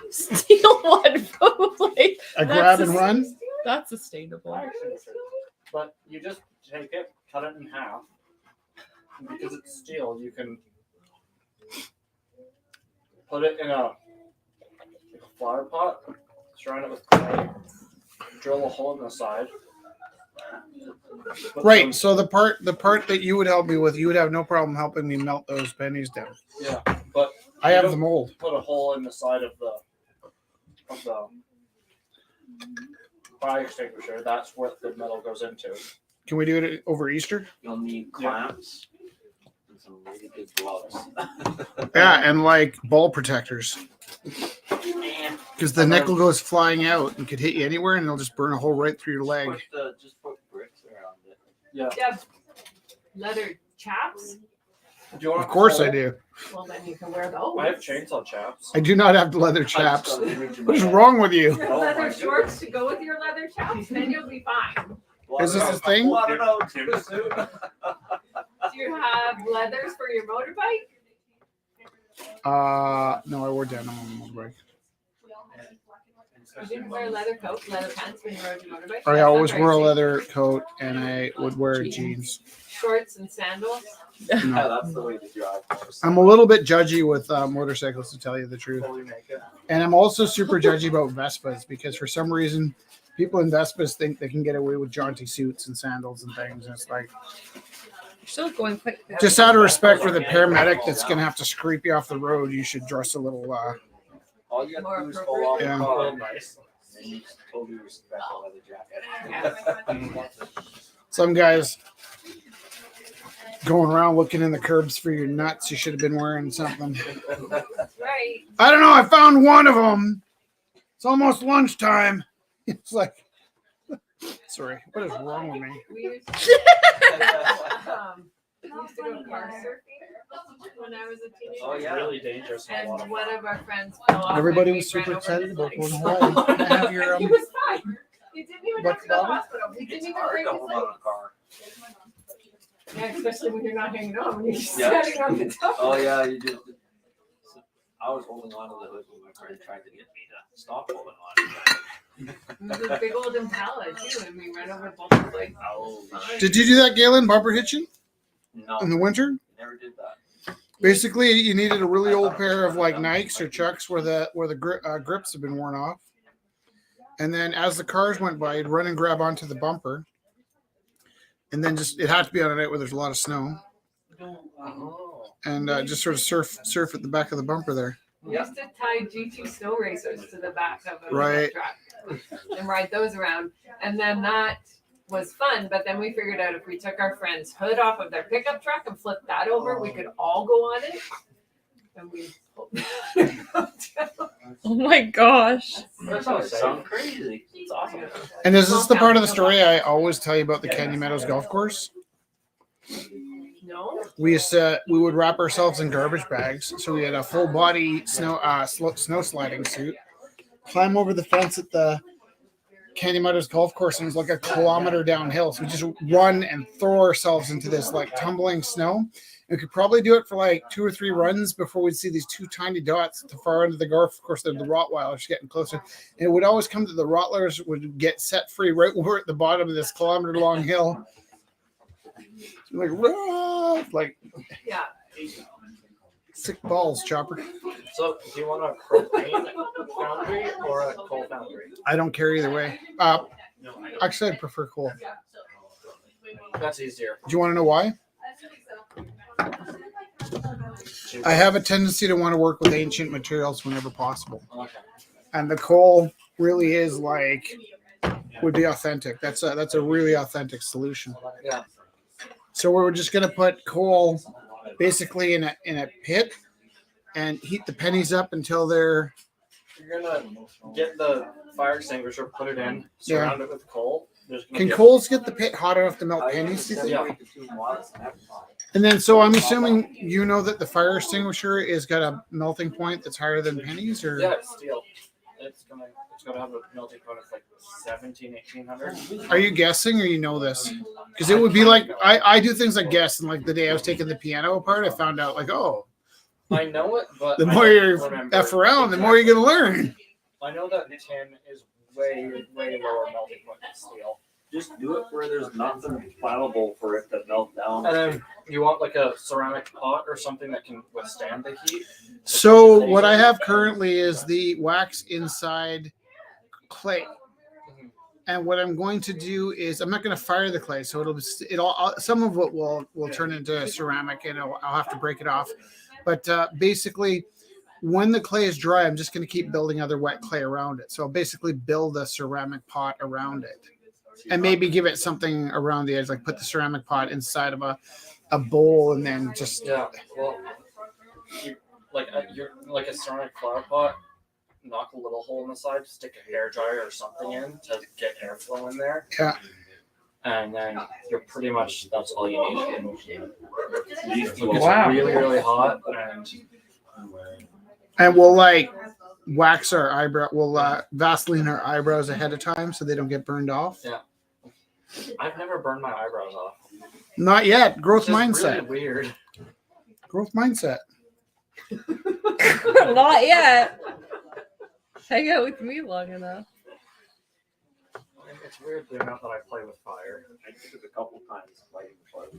Steal one from like A grab and run. that's sustainable. Fire extinguisher. But you just take it, cut it in half. And because it's steel, you can put it in a flower pot, surround it with clay, drill a hole in the side, Right. So the part that you would help me with, you would have no problem helping me melt those pennies down. Yeah, but I you have don't the mold. Put a hole in the side of the fire extinguisher. That's what the metal goes into. Can we do it over Easter? You'll need clamps and some really good gloves. Yeah, and like ball protectors. Because the nickel goes flying out and could hit you anywhere, and it'll just burn a hole right through your leg. Just put bricks around it. Yeah. Yeah. Leather chaps. Do you want Of course I do. Well, then you can wear those. I have chainsaw chaps. I do not have leather chaps. I just got What is wrong with you? Your leather shorts to go with your leather chaps, then you'll be fine. Is this a thing? I don't know, too soon. Do you have leathers for your motorbike? No, I wore denim on the motorbike. You didn't wear a leather coat, leather pants when you rode your motorbike? I That's always not wore a very leather coat, and I would wear jeans. safe. Shorts and sandals. Yeah, that's the way to drive. I'm a little bit judgy with motorcycles, to tell you the truth. Fully naked. And I'm also super judgy about Vespas, because for some reason, people in Vespas think they can get away with jaunty suits and sandals and things. And it's like, Still going quick. just out of respect for the paramedic that's going to have to scrape you off the road, you should dress a little. All you have More to do is pull off Yeah. the car, Oh, nice. and you totally respect the leather jacket. Some guys going around looking in the curbs for your nuts. You should have been wearing something. Right. I don't know. I found one of them. It's almost lunchtime. It's like, sorry, what is wrong with me? We used to, used to go car surfing when I was a teenager. Oh, It's yeah. really dangerous. in a lot And of one of our friends fell off. Everybody and we was super ran over excited his about legs. going to Hawaii. Can I have your, He was fine. He didn't even have What's to go to the that? hospital. He It's didn't even hard break to his hold leg. on a car. Yeah, especially when you're not hanging on, when you're just Yeah. standing on the top. Oh, yeah, you just. I was holding on to the hood when my friend tried to get me to stop holding on. It was a big old Impala too, and we ran over both his legs. Oh, did you do that, Galen? Bumper hitching no, in the winter? never did that. Basically, you needed a really old pair of like Nikes or Chucks where the grips have been worn off. And then as the cars went by, you'd run and grab onto the bumper. And then it had to be on a night where there's a lot of snow. Oh. And just sort of surf at the back of the bumper there. We used to tie G2 snow racers to the back of a Right. truck and ride those around. And then that was fun, but then we figured out if we took our friend's hood off of their pickup truck and flipped that over, we could all go on it. And we Oh my gosh. That sounds crazy. It's awesome. And is this the part of the story I always tell you about the Canyon Meadows golf course? No. We would wrap ourselves in garbage bags, so we had a full body snow sliding suit, climb over the fence at the Canyon Meadows golf course, and it was like a kilometer downhill. So we just run and throw ourselves into this like tumbling snow. We could probably do it for like 2 or 3 runs before we'd see these 2 tiny dots at the far end of the golf course. They're the Rottweilers getting closer. And it would always come to the Rottweilers would get set free right when we're at the bottom of this kilometer long hill. Like, "Rah!" Like Yeah. sick balls, Chopper. So, do you want a propane foundry or a coal foundry? I don't care either way. Actually, I'd prefer coal. That's easier. Do you want to know why? I have a tendency to want to work with ancient materials whenever possible. Okay. And the coal really is like would be authentic. That's a really authentic solution. Yeah. So we're just gonna put coal basically in a pit and heat the pennies up until they're You're gonna get the fire extinguisher, put it in, Yeah. surround it with coal. There's gonna can be a- coals get the pit hot enough to melt pennies, do you think? Yeah. And then so I'm assuming you know that the fire extinguisher is got a melting point that's higher than pennies, or Yeah, it's steel. It's gonna have a melting point of like 1800. are you guessing or you know this? Because it would be like I do things like guess, and like the day I was taking the piano apart, I found out like, oh, I know it, but the I more don't you remember F around, the more you're gonna learn. I know that tin is way lower melting point than steel. Just do it where there's nothing flammable for it to melt down. And then you want like a ceramic pot or something that can withstand the heat. So what I have currently is the wax inside clay. And what I'm going to do is I'm not going to fire the clay, so some of it will turn into ceramic, and I'll have to break it off. But basically, when the clay is dry, I'm just going to keep building other wet clay around it. So I'll basically build a ceramic pot around it, and maybe give it something around the edge, like put the ceramic pot inside of a bowl, and then just Yeah, well, you're like a ceramic flower pot. Knock a little hole in the side, stick a hair dryer or something in to get airflow in there. Yeah. And then you're pretty much, that's all you need. It's Wow. really, really hot, and we'll like wax our eyebrow. We'll Vaseline our eyebrows ahead of time so they don't get burned off. Yeah. I've never burned my eyebrows off. Not yet. Growth Which is mindset. Really weird. Growth mindset. Not yet. Hang out with me long enough. It's weird the amount that I play with fire. I did it a couple times lighting fire.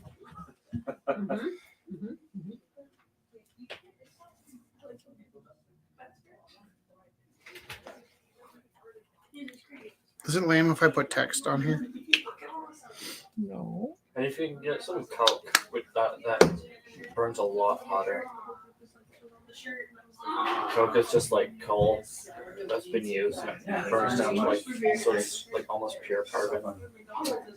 Is it lame if I put text on here? No. And if you can get some coke with that burns a lot hotter. Coke is just like coal that's been used and burns down to like sort of like almost pure carbon.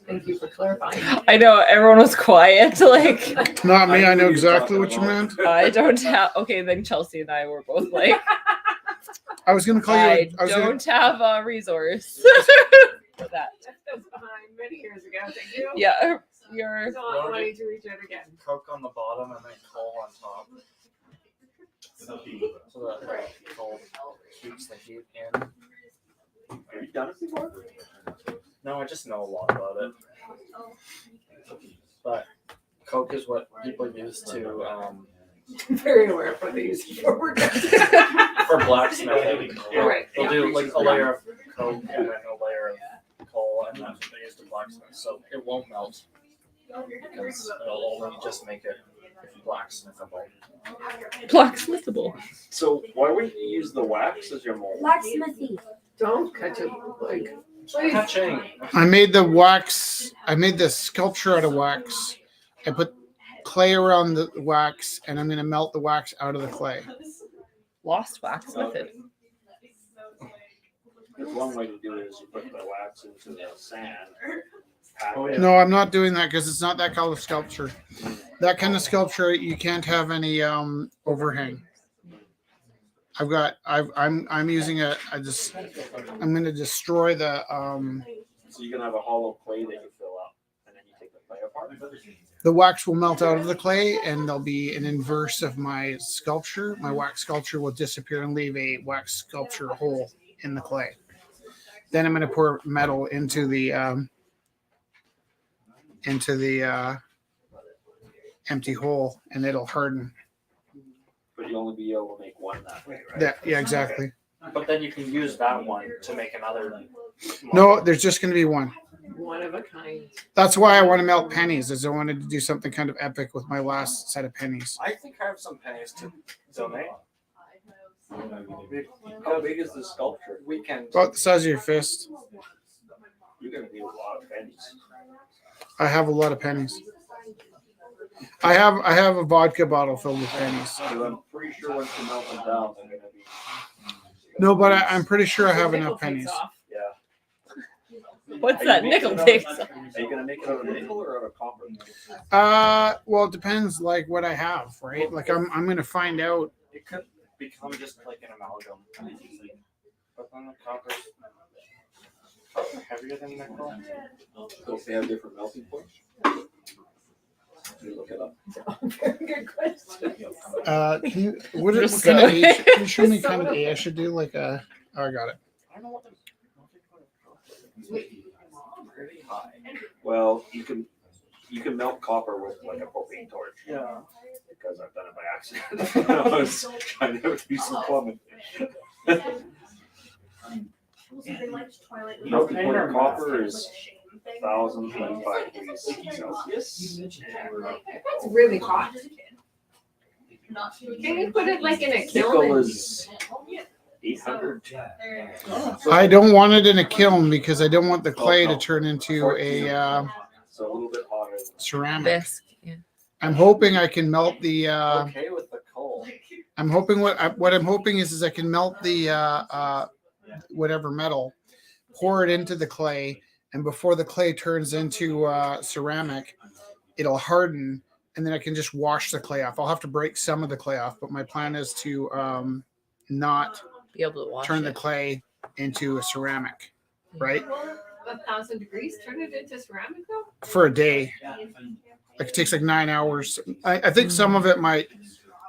Thank you for clarifying. I know everyone was quiet. Like Not me. I know exactly what you meant. I don't have. Okay, then Chelsea and I were both like, I was going to call you. I I was gonna, don't have a resource for that. That was behind many years ago. Thank you. Yeah, you're. Not wanting to reach out again. Coke on the bottom and then coal on top. So that coal keeps the heat in. Have you done it before? No, I just know a lot about it. But Coke is what people use to Very aware of what they use it for. for blacksmithing. Right. They'll do like a layer of Coke and then a layer of coal, and that's what they use to blacksmith. So it won't melt because it'll only just make it blacksmithable. Blacksmithable. So why wouldn't you use the wax as your mold? Blacksmithy. Don't cut it like. Please. Touching. I made the wax. I made the sculpture out of wax. I put clay around the wax, and I'm going to melt the wax out of the clay. Lost wax method. There's one way to do it is you put the wax into the sand. Oh, yeah. No, I'm not doing that because it's not that kind of sculpture. That kind of sculpture, you can't have any overhang. I'm using I'm going to destroy the So you can have a hollow clay that you fill up, and then you take the clay apart. the wax will melt out of the clay, and there'll be an inverse of my sculpture. My wax sculpture will disappear and leave a wax sculpture hole in the clay. Then I'm going to pour metal into the empty hole, and it'll harden. But you'll only be able to make one that way, right? Yeah, exactly. But then you can use that one to make another. No, there's just going to be one. One of a kind. That's why I want to melt pennies, is I wanted to do something kind of epic with my last set of pennies. I think I have some pennies to donate. How big is the sculpture? We can. About the size of your fist. You're gonna need a lot of pennies. I have a lot of pennies. I have a vodka bottle filled with pennies. So I'm pretty sure once you melt them down, they're gonna be. No, but I'm pretty sure I have Nickel enough takes pennies. off. Yeah. What's Are that you nickel making takes? it out of- Are you gonna make it out of nickel or out of copper? Well, it depends like what I have, right? Like I'm gonna find out. It could become just like an amalgam. But then the copper's heavier than nickel. Don't they have different melting points? You look it up. Very good question. Can you what Just kind of so- A? Can you show me kind of A I should do? Like a. Oh, I got it. I don't know what pretty high. Well, you can melt copper with like a propane torch. Yeah. Because I've done it by accident. I was trying to do some plumbing. Melting point of copper is 1,025 degrees Celsius. That's really hot. Can you put it like in a Nickel kiln? is 800. I don't want it in a kiln because I don't want the clay to turn into a So a little bit hotter. ceramic. Bisque. Yeah. I'm hoping I can melt the. Okay with the coal. I'm hoping what I'm hoping is I can melt the whatever metal, pour it into the clay, and before the clay turns into ceramic, it'll harden, and then I can just wash the clay off. I'll have to break some of the clay off, but my plan is to not Be able to wash turn the it. clay into a ceramic, right? 1,000 degrees, turn it into ceramic though? For a day. Like it takes like 9 hours. I think some of it might.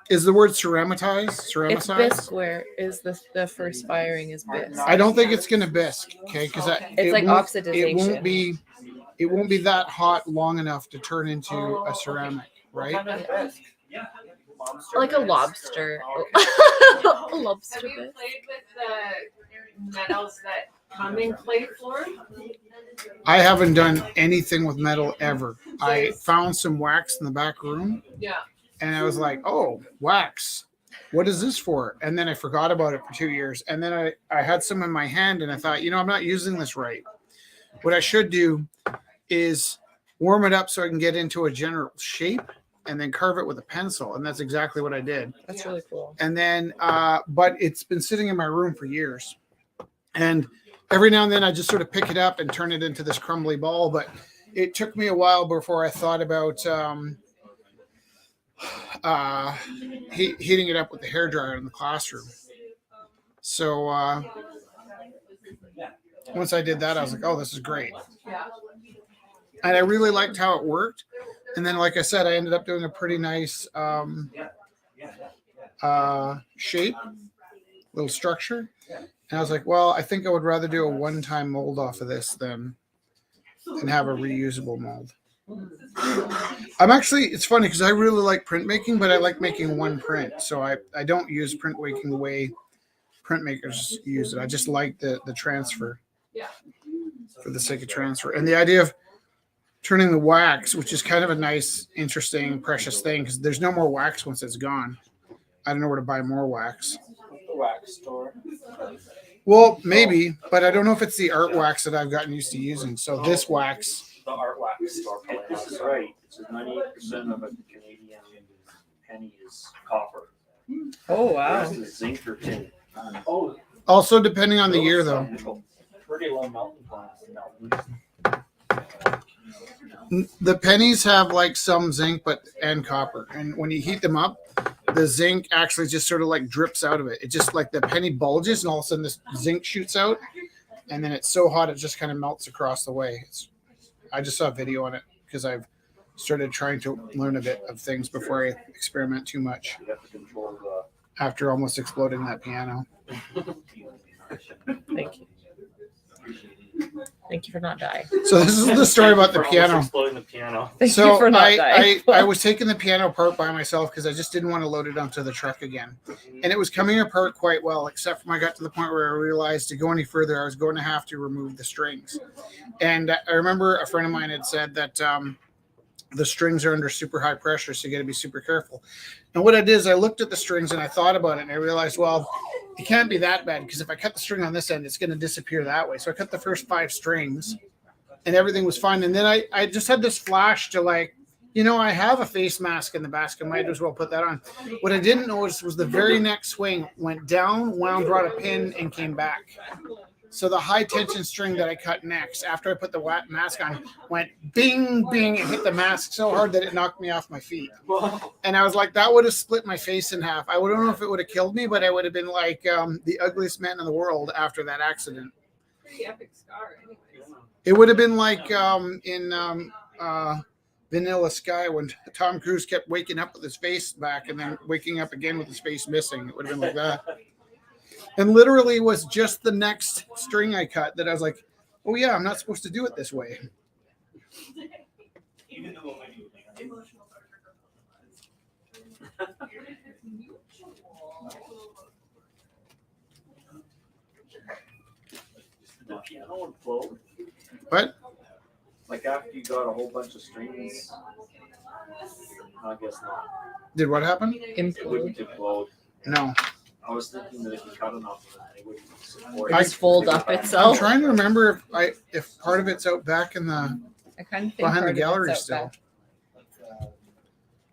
Is the word ceramitize? It's Ceramicize? bisque where is the first firing is bisque. I don't think it's gonna bisque, okay? Because It's like it oxidization. won't be that hot long enough to turn into a ceramic, right? Like a lobster. A lobster Have you bisque. played with the metals that come in clay floor? I haven't done anything with metal ever. I found some wax in the back room, Yeah. and I was like, "Oh, wax! What is this for?" And then I forgot about it for 2 years. And then I had some in my hand, and I thought, I'm not using this right. What I should do is warm it up so I can get into a general shape, and then carve it with a pencil. And that's exactly what I did. That's really cool. And then, but it's been sitting in my room for years. And every now and then I just sort of pick it up and turn it into this crumbly ball. But it took me a while before I thought about heating it up with the hairdryer in the classroom. So once I did that, I was like, oh, this is great. Yeah. And I really liked how it worked. And then, like I said, I ended up doing a pretty nice shape, little structure. And I was like, well, I think I would rather do a one-time mold off of this than have a reusable mold. It's funny because I really like printmaking, but I like making one print. So I don't use printmaking the way printmakers use it. I just like the transfer for the sake of transfer. And the idea of turning the wax, which is kind of a nice, interesting, precious thing because there's no more wax once it's gone. I don't know where to buy more wax. The wax store. Well, maybe, but I don't know if it's the art wax that I've gotten used to using. So this wax, The art wax store. This is right. It's 98% of a Canadian penny is copper. Oh The rest is zinc or tin. Oh, also depending on the year though. Nickel. pretty low melting points. The pennies have like some zinc and copper, and when you heat them up, the zinc actually just sort of like drips out of it. It just like the penny bulges, and all of a sudden this zinc shoots out, and then it's so hot it just kind of melts across the way. I just saw a video on it because I've started trying to learn a bit of things before I experiment too much. You have to control the. After almost exploding that piano. Thank you. Thank you for not dying. So this is the story about the piano. Exploding the piano. Thank So you for not dying. I was taking the piano apart by myself because I just didn't want to load it onto the truck again. And it was coming apart quite well, except when I got to the point where I realized to go any further, I was going to have to remove the strings. And I remember a friend of mine had said that the strings are under super high pressure, so you got to be super careful. And what I did is I looked at the strings and I thought about it, and I realized, well, it can't be that bad because if I cut the string on this end, it's going to disappear that way. So I cut the first 5 strings and everything was fine. And then I just had this flash to like, I have a face mask in the basket. I might as well put that on. What I didn't notice was the very next swing went down, wound, brought a pin, and came back. So the high tension string that I cut next, after I put the mask on, went bing, bing, and hit the mask so hard that it knocked me off my feet. And I was like, that would have split my face in half. I don't know if it would have killed me, but I would have been like the ugliest man in the world after that accident. Pretty epic scar, anyways. It would have been like in Vanilla Sky when Tom Cruise kept waking up with his face back and then waking up again with his face missing. It would have been like that. And literally was just the next string I cut that I was like, oh yeah, I'm not supposed to do it this way. The piano implode. What? Like after you got a whole bunch of strings. I guess not. Did what happen? It wouldn't implode. No. I was thinking that if you cut enough of it, they would support. It just fold up I'm itself. trying to remember if part of it's out back in the I kind of think behind the part of it's gallery out still. back.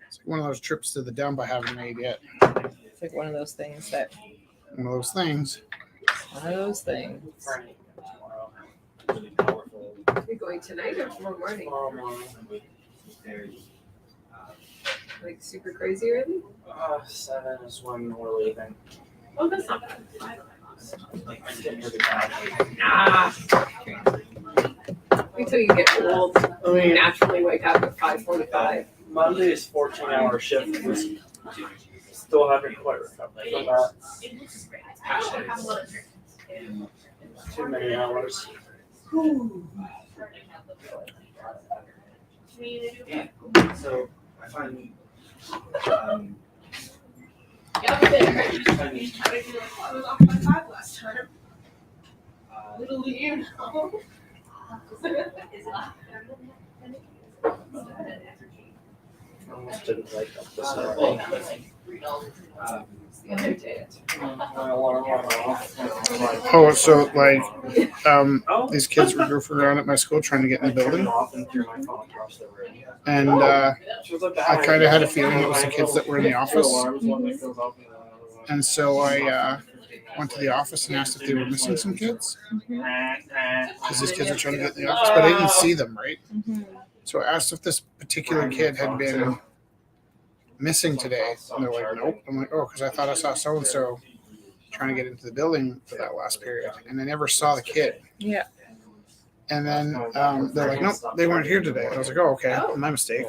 It's like one of those trips to the dump I haven't made yet. It's like one of those things that. One of those things. One of those things. Are we going tonight or tomorrow morning? Like super crazy early? 7 is when we're leaving. Oh, that's not bad. It's getting pretty bad. Ah. Wait till you get old. I You mean, naturally wake up at 5:45. Monday's 14-hour shift was still haven't quite recovered from that. Too many hours. So I find Little do you know. I almost didn't wake up this morning. The other day. My alarm went off. And I was like, Oh, so like these kids were goofing around at my school trying to get in the building, off and threw my phone across the room. and She was like, I kind of had a feeling it was the kids that were in the office. And And so I went to the office and asked if they were missing some kids, because these kids are trying to get in the office, but I didn't see them, right? So I asked if this particular kid had been missing today, and they're like, nope. I'm like, oh, because I thought I saw so and so trying to get into the building for that last period, and I never saw the kid. Yeah. And then they're like, nope, they weren't here today. I was like, oh, okay, my mistake.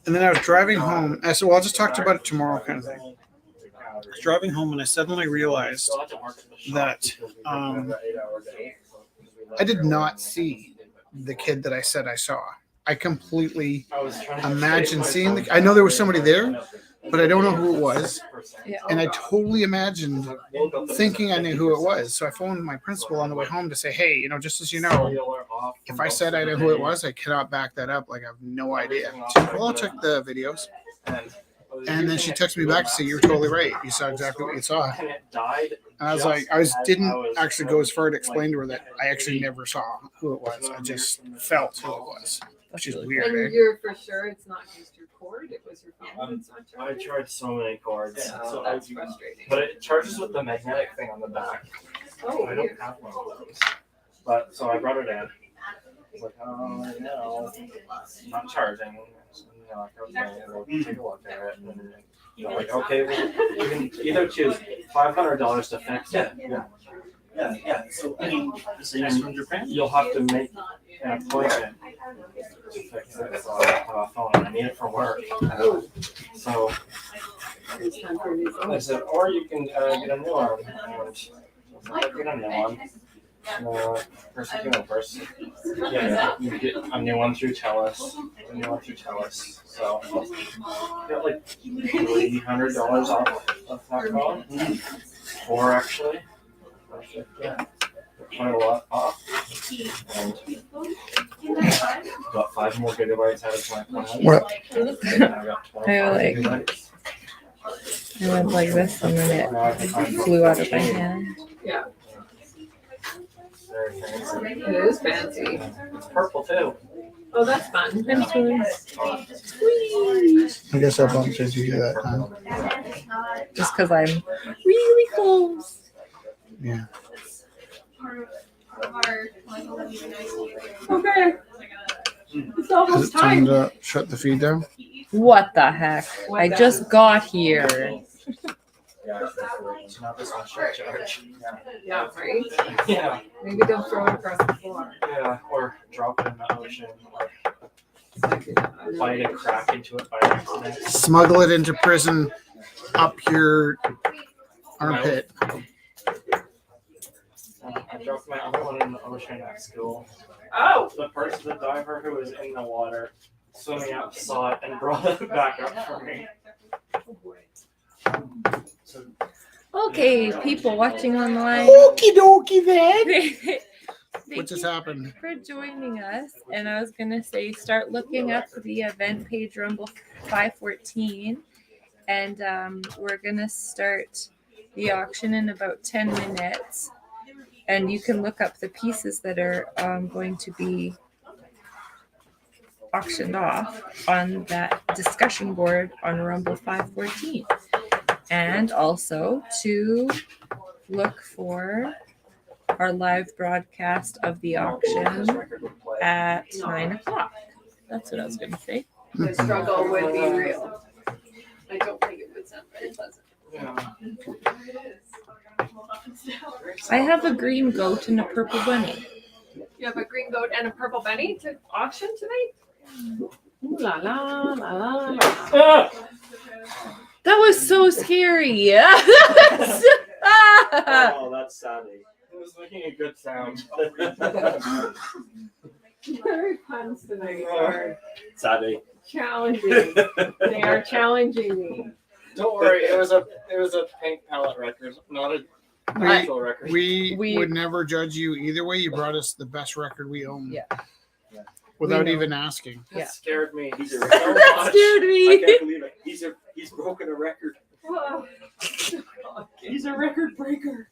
And then I was driving home. And I said, well, I'll just talk to you about it tomorrow, kind of thing. I was driving home, and I suddenly realized that I did not see the kid that I said I saw. I completely imagined seeing the. I know there was somebody there, but I don't know who it was. Yeah. And I totally imagined thinking I knew who it was. So I phoned my principal on the way home to say, hey, just as you know, if I said I knew who it was, I cannot back that up. Like, I have no idea. She's like, well, I'll check the videos. And then she texted me back to say, you're totally right. You saw exactly what you saw. And I was like, didn't actually go as far to explain to her that I actually never saw who it was. I just felt who it was, which is weird. And Eh? you're for sure it's not just your cord, it was your phone that's not I charging? tried so many cords. So that's frustrating. But it charges with the magnetic thing on the back. Oh, I don't have one of those. But so I brought it in. I was like, oh no, not charging. Okay, we'll take a look at it. And you're like, okay, well, you can either choose $500 to fix it. yeah. So I mean, the same from Japan. You'll have to make an appointment to fix it. So I have to have a phone and I need it for work. So it's time for a new phone. I said, or you can get a new one. And I was like, get a new one. Person came in first. Yeah, you get a new one through TELUS. A new one through TELUS. So got like $300 off of that phone. Or actually, yeah, quite a lot off. And got 5 more gigabytes out of my plan. What? And I got 25 like- gigabytes. I went like this and then Now I can find it flew out of my hand. Yeah, very fancy. it is fancy. It's purple too. Oh, that's fun. I guess I bumped into you that time. Just because I'm really close. Yeah. Okay. It's Is almost it time time. to shut the feed down? What the heck? I just got here. Yeah, it's not this one should charge. Yeah, right? Yeah, Maybe don't throw it across the floor. yeah, or drop it in the ocean, or bite a crack into it by accident. Smuggle it into prison up your armpit. I dropped my other one in the ocean at school. Oh, The diver who was in the water swimming up saw it and brought it back up for me. So, Okay, people watching online. Okie dokie then. What Thank just you happened? for joining us. And I was gonna say, start looking up the event page Rumble 514, and we're gonna start the auction in about 10 minutes. And you can look up the pieces that are going to be auctioned off on that discussion board on Rumble 514. And also to look for our live broadcast of the auction at 9 o'clock. That's what I was going to say. The struggle would be real. I don't think it would sound very pleasant. Yeah. I have a green goat and a purple bunny. You have a green goat and a purple bunny to auction tonight? Ooh la la la la la. Ah! That was so scary. Oh, that's Sandy. It was making a good sound. Very puns tonight are Sandy. challenging. They are challenging me. Don't worry, it was a paint palette record, not an actual record. We We- would never judge you either way. You brought us the best record we own. Yeah. Without We know. even asking. That Yeah. scared me He's a so record. That much. scared I me. can't believe it. He's broken a record. Whoa. He's a record breaker.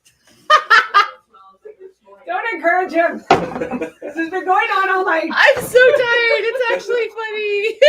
Don't encourage him. This has been going on all night. I'm so tired. It's actually funny.